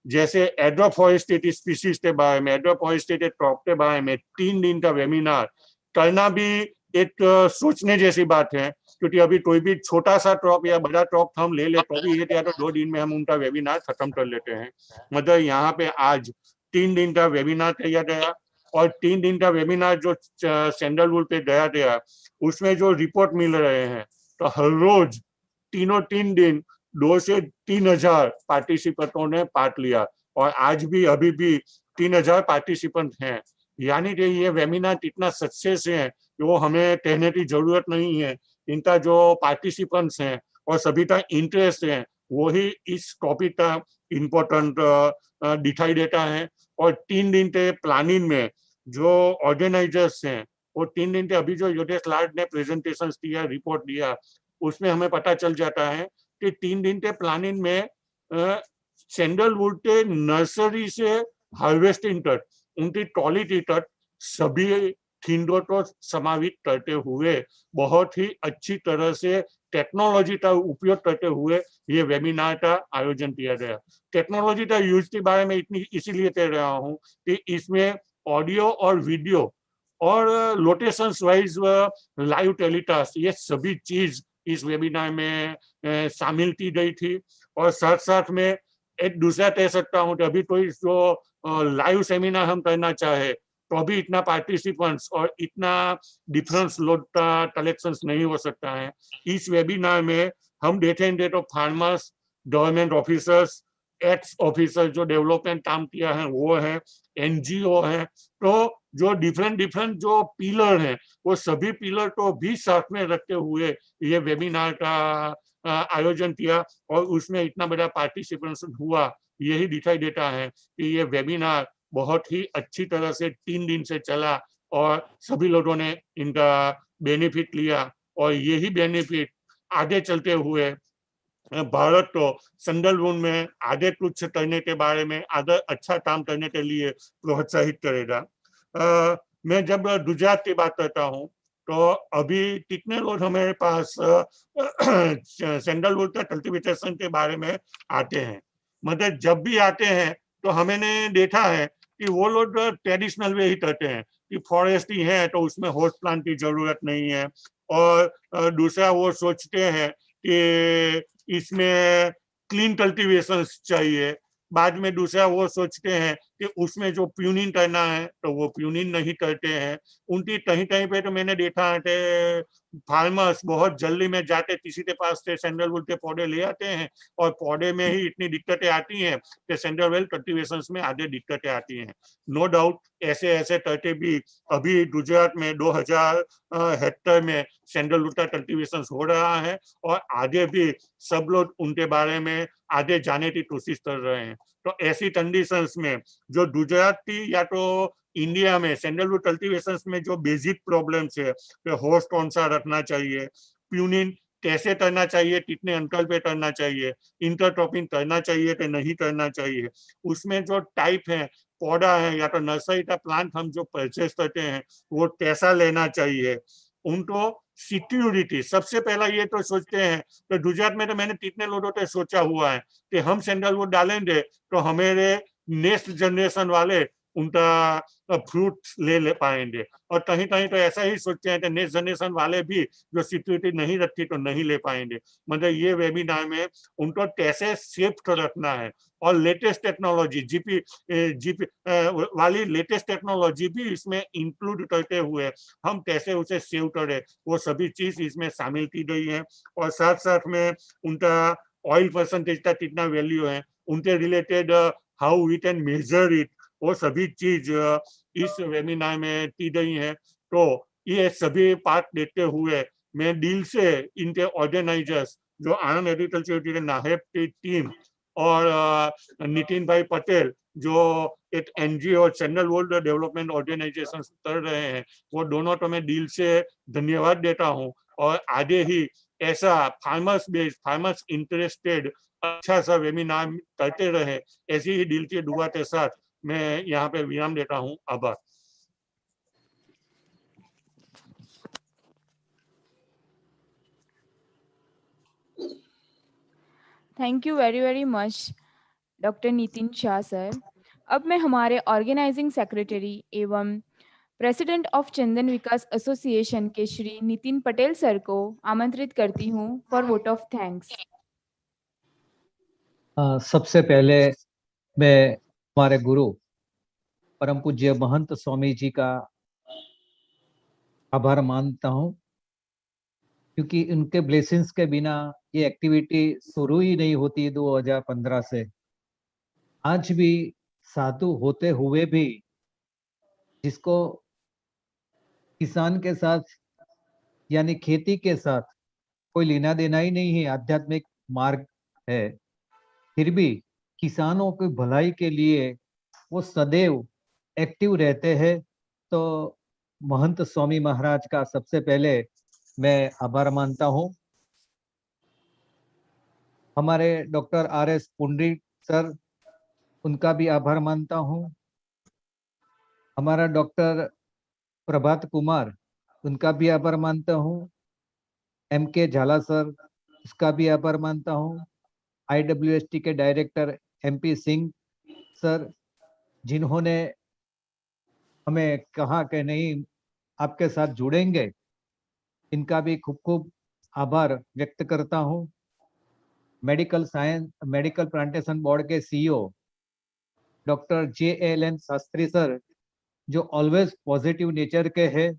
जैसे एग्रोफॉरेस्ट्री स्पीसीज के बारे में, एग्रोफॉरेस्ट्री क्रॉप के बारे में 3 दिन का वेबिनार करना भी एक सोचने जैसी बात है, क्योंकि अभी कोई भी छोटा सा क्रॉप या बड़ा क्रॉप हम ले ले तो भी 1 या तो 2 दिन में हम उनका वेबिनार खत्म कर लेते हैं। मतलब यहाँ पे आज 3 दिन का वेबिनार किया गया और 3 दिन का वेबिनार जो सैंडलवुड पे गया उसमें जो रिपोर्ट मिल रहे हैं तो हर रोज 3 दिन 2 से 3,000 पार्टिसिपेंटों ने पार्ट लिया और आज भी अभी भी 3,000 पार्टिसिपेंट हैं। यानी कि ये वेबिनार कितना सक्सेस है वो हमें कहने की जरूरत नहीं है। इनका जो पार्टिसिपेंट्स हैं और सभी का इंटरेस्ट है वही इस टॉपिक का इम्पोर्टेंट दिखाई देता है। और 3 दिन के प्लानिंग में जो ऑर्गेनाइजर्स हैं वो 3 दिन के अभी जो योगेश लाड ने प्रेजेंटेशन दिया, रिपोर्ट दिया, उसमें हमें पता चल जाता है कि 3 दिन के प्लानिंग में सैंडलवुड के नर्सरी से हार्वेस्टिंग तक, उनकी क्वालिटी तक सभी खिंडों को समावित करते हुए बहुत ही अच्छी तरह से टेक्नोलॉजी का उपयोग करते हुए ये वेबिनार का आयोजन किया गया। टेक्नोलॉजी का यूज के बारे में इसीलिए कह रहा हूँ कि इसमें ऑडियो और वीडियो और लोकेशन वाइज लाइव टेलीकास्ट ये सभी चीज इस वेबिनार में शामिल की गई थी। और साथ साथ में एक दूसरा कह सकता हूँ कि अभी कोई जो लाइव सेमिनार हम करना चाहे तो अभी इतना पार्टिसिपेंट्स और इतना डिफरेंस लोड का कलेक्शन नहीं हो सकता है। इस वेबिनार में हम देखेंगे तो farmers, government officers, x officer जो डेवलपमेंट काम किया है वो है, एनजीओ है, तो जो डिफरेंट जो पिलर हैं वो सभी पिलर को भी साथ में रखते हुए ये वेबिनार का आयोजन किया और उसमें इतना बड़ा पार्टिसिपेशन हुआ। यही दिखाई देता है कि ये वेबिनार बहुत ही अच्छी तरह से 3 दिन से चला और सभी लोगों ने इनका बेनिफिट लिया और यही बेनिफिट आगे चलते हुए भारत को सैंडलवुड में आगे कुछ करने के बारे में, आगे अच्छा काम करने के लिए प्रोत्साहित करेगा। मैं जब गुजरात की बात करता हूँ तो अभी कितने लोग हमारे पास सैंडलवुड का कल्टीवेशन के बारे में आते हैं। मतलब जब भी आते हैं तो हमने देखा है कि वो लोग ट्रेडिशनल वे ही करते हैं कि फॉरेस्ट ही है तो उसमें होस्ट प्लांट की जरूरत नहीं है। और दूसरा वो सोचते हैं कि इसमें क्लीन कल्टीवेशन चाहिए। बाद में दूसरा वो सोचते हैं कि उसमें जो प्यूनिंग करना है तो वो प्यूनिंग नहीं करते हैं। उनकी कहीं कहीं पे तो मैंने देखा है कि फार्मर्स बहुत जल्दी में जाके किसी के पास से सैंडलवुड के पौधे ले आते हैं और पौधे में ही इतनी दिक्कतें आती हैं कि सैंडलवुड कल्टीवेशन में आगे दिक्कतें आती हैं। नो डाउट ऐसे करके भी अभी गुजरात में 2000 हेक्टेयर में सैंडलवुड का कल्टीवेशन हो रहा है और आगे भी सब लोग उनके बारे में आगे जाने की कोशिश कर रहे हैं। तो ऐसी कंडीशंस में जो गुजरात की या तो इंडिया में सैंडलवुड कल्टीवेशन में जो बेसिक प्रॉब्लम्स है तो होस्ट कौन सा रखना चाहिए, प्यूनिंग कैसे करना चाहिए, कितने अंतर पे करना चाहिए, इंटरक्रॉपिंग करना चाहिए कि नहीं करना चाहिए, उसमें जो टाइप है पौधा है या तो नर्सरी का प्लांट हम जो परचेस करते हैं वो कैसा लेना चाहिए, उनको सिक्योरिटी सबसे पहला ये तो सोचते हैं। तो गुजरात में तो मैंने कितने लोगों ने सोचा हुआ है कि हम सैंडलवुड डालेंगे तो हमारे नेक्स्ट जनरेशन वाले उनका फ्रूट ले पाएंगे। और कहीं कहीं तो ऐसा ही सोचते हैं कि नेक्स्ट जनरेशन वाले भी जो सिक्योरिटी नहीं रखी तो नहीं ले पाएंगे। मतलब ये वेबिनार में उनको कैसे सेफ रखना है और लेटेस्ट टेक्नोलॉजी जीपी वाली लेटेस्ट टेक्नोलॉजी भी इसमें इंक्लूड करते हुए हम कैसे उसे सेव करें वो सभी चीज इसमें शामिल की गई है। और साथ साथ में उनका ऑयल परसेंटेज का कितना वैल्यू है, उनके related how we can measure it, वो सभी चीज इस वेबिनार में की गई है। तो ये सभी पार्ट देते हुए मैं दिल से इनके ऑर्गेनाइजर्स जो आनंद एग्रीकल्चर नाहेब की टीम और नितिन भाई पटेल जो एक एनजीओ और सैंडलवुड डेवलपमेंट ऑर्गेनाइजेशन कर रहे हैं, वो दोनों तो मैं दिल से धन्यवाद देता हूँ। और आगे ही ऐसा फार्मर्स इंटरेस्टेड अच्छा सा वेबिनार करते रहे, ऐसी ही दिल की दुआ के साथ मैं यहाँ पे विराम देता हूँ। आभार। Thank you very very much doctor Nitin Shah sir. अब मैं हमारे ऑर्गेनाइजिंग सेक्रेटरी एवं president of Chandan Vikas association के श्री नितिन पटेल सर को आमंत्रित करती हूँ फॉर वोट ऑफ थैंक्स। सबसे पहले मैं हमारे गुरु परम पूज्य महंत स्वामी जी का आभार मानता हूँ, क्योंकि उनके ब्लेसिंग्स के बिना ये एक्टिविटी शुरू ही नहीं होती 2015 से। आज भी साधु होते हुए भी जिसको किसान के साथ यानी खेती के साथ कोई लेना देना ही नहीं है, आध्यात्मिक मार्ग है, फिर भी किसानों की भलाई के लिए वो सदैव एक्टिव रहते हैं। तो महंत स्वामी महाराज का सबसे पहले मैं आभार मानता हूँ। हमारे डॉक्टर RS पुंडरीक सर, उनका भी आभार मानता हूँ। हमारा डॉक्टर प्रभात कुमार, उनका भी आभार मानता हूँ। MK झाला सर, उसका भी आभार मानता हूँ। IWST के डायरेक्टर MP सिंह सर, जिन्होंने हमें कहा कि नहीं आपके साथ जुड़ेंगे, इनका भी खूब खूब आभार व्यक्त करता हूँ। मेडिकल प्लांटेशन बोर्ड के CEO doctor JLN Shastri sir, जो ऑलवेज पॉजिटिव नेचर के हैं,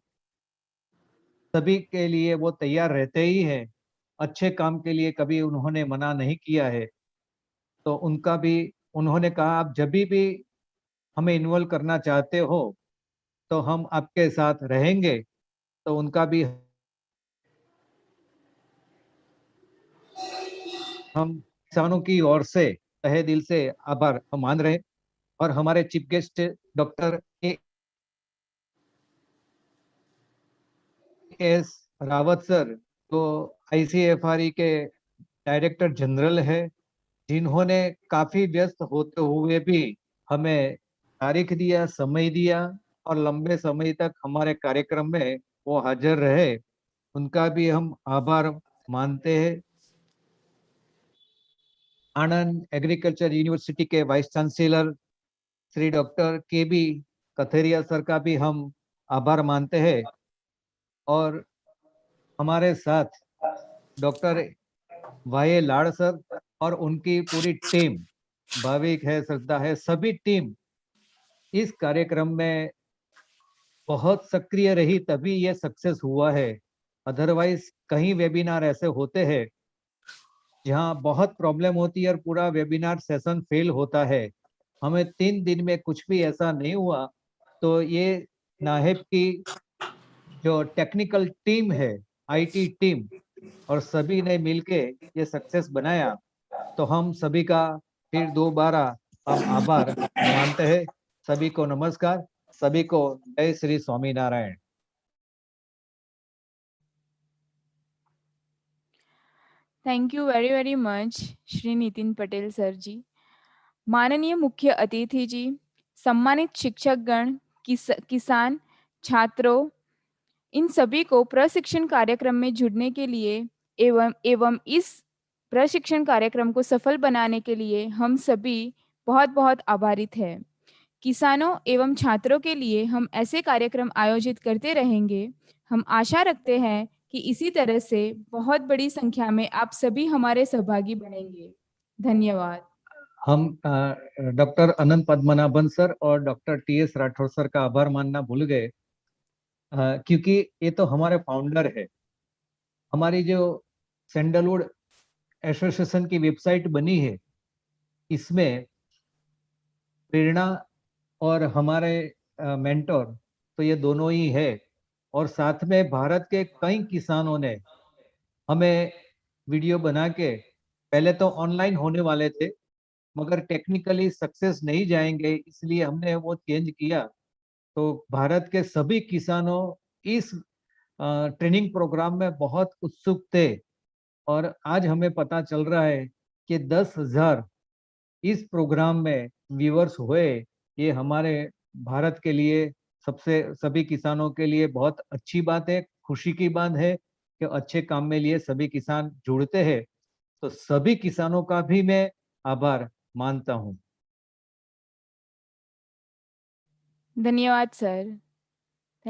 सभी के लिए वो तैयार रहते ही हैं, अच्छे काम के लिए कभी उन्होंने मना नहीं किया है। तो उनका भी, उन्होंने कहा आप जब भी हमें इन्वॉल्व करना चाहते हो तो हम आपके साथ रहेंगे। तो उनका भी हम किसानों की ओर से तहे दिल से आभार मान रहे। और हमारे chief guest doctor AS Rawat sir, तो ICFRE के डायरेक्टर जनरल है, जिन्होंने काफी व्यस्त होते हुए भी हमें तारीख दिया, समय दिया और लंबे समय तक हमारे कार्यक्रम में वो हाजिर रहे, उनका भी हम आभार मानते हैं। आनंद एग्रीकल्चर यूनिवर्सिटी के vice chancellor Shri doctor KB Katheria sir का भी हम आभार मानते हैं। और हमारे साथ डॉक्टर YA लाड़ सर और उनकी पूरी टीम, भाविक है, श्रद्धा है, सभी टीम इस कार्यक्रम में बहुत सक्रिय रही, तभी ये सक्सेस हुआ है। अदरवाइज कहीं वेबिनार ऐसे होते हैं जहाँ बहुत प्रॉब्लम होती है और पूरा वेबिनार सेशन फेल होता है। हमें 3 दिन में कुछ भी ऐसा नहीं हुआ। तो ये नाहिब की जो टेक्निकल टीम है, IT टीम, और सभी ने मिलके ये सक्सेस बनाया। तो हम सभी का फिर दोबारा हम आभार मानते हैं। सभी को नमस्कार, सभी को जय Shri Swaminarayan. Thank you very very much Shri Nitin Patel sir ji. माननीय मुख्य अतिथि जी, सम्मानित शिक्षकगण, किसान, छात्रों, इन सभी को प्रशिक्षण कार्यक्रम में जुड़ने के लिए एवं इस प्रशिक्षण कार्यक्रम को सफल बनाने के लिए हम सभी बहुत बहुत आभारित हैं। किसानों एवं छात्रों के लिए हम ऐसे कार्यक्रम आयोजित करते रहेंगे। हम आशा रखते हैं कि इसी तरह से बहुत बड़ी संख्या में आप सभी हमारे सहभागी बनेंगे। धन्यवाद। हम डॉक्टर अनंत पद्मनाभन सर और डॉक्टर TS राठौर सर का आभार मानना भूल गए, क्योंकि ये तो हमारे फाउंडर है। हमारी जो सैंडलवुड एसोसिएशन की वेबसाइट बनी है, इसमें प्रेरणा और हमारे मेंटोर तो ये दोनों ही है। और साथ में भारत के कई किसानों ने हमें वीडियो बना के, पहले तो ऑनलाइन होने वाले थे, मगर टेक्निकली सक्सेस नहीं जाएंगे, इसलिए हमने वो चेंज किया। तो भारत के सभी किसानों इस ट्रेनिंग प्रोग्राम में बहुत उत्सुक थे और आज हमें पता चल रहा है कि 10,000 इस प्रोग्राम में व्यूअर्स हुए। ये हमारे भारत के लिए सभी किसानों के लिए बहुत अच्छी बात है, खुशी की बात है कि अच्छे काम में लिए सभी किसान जुड़ते हैं। तो सभी किसानों का भी मैं आभार मानता हूँ। धन्यवाद सर।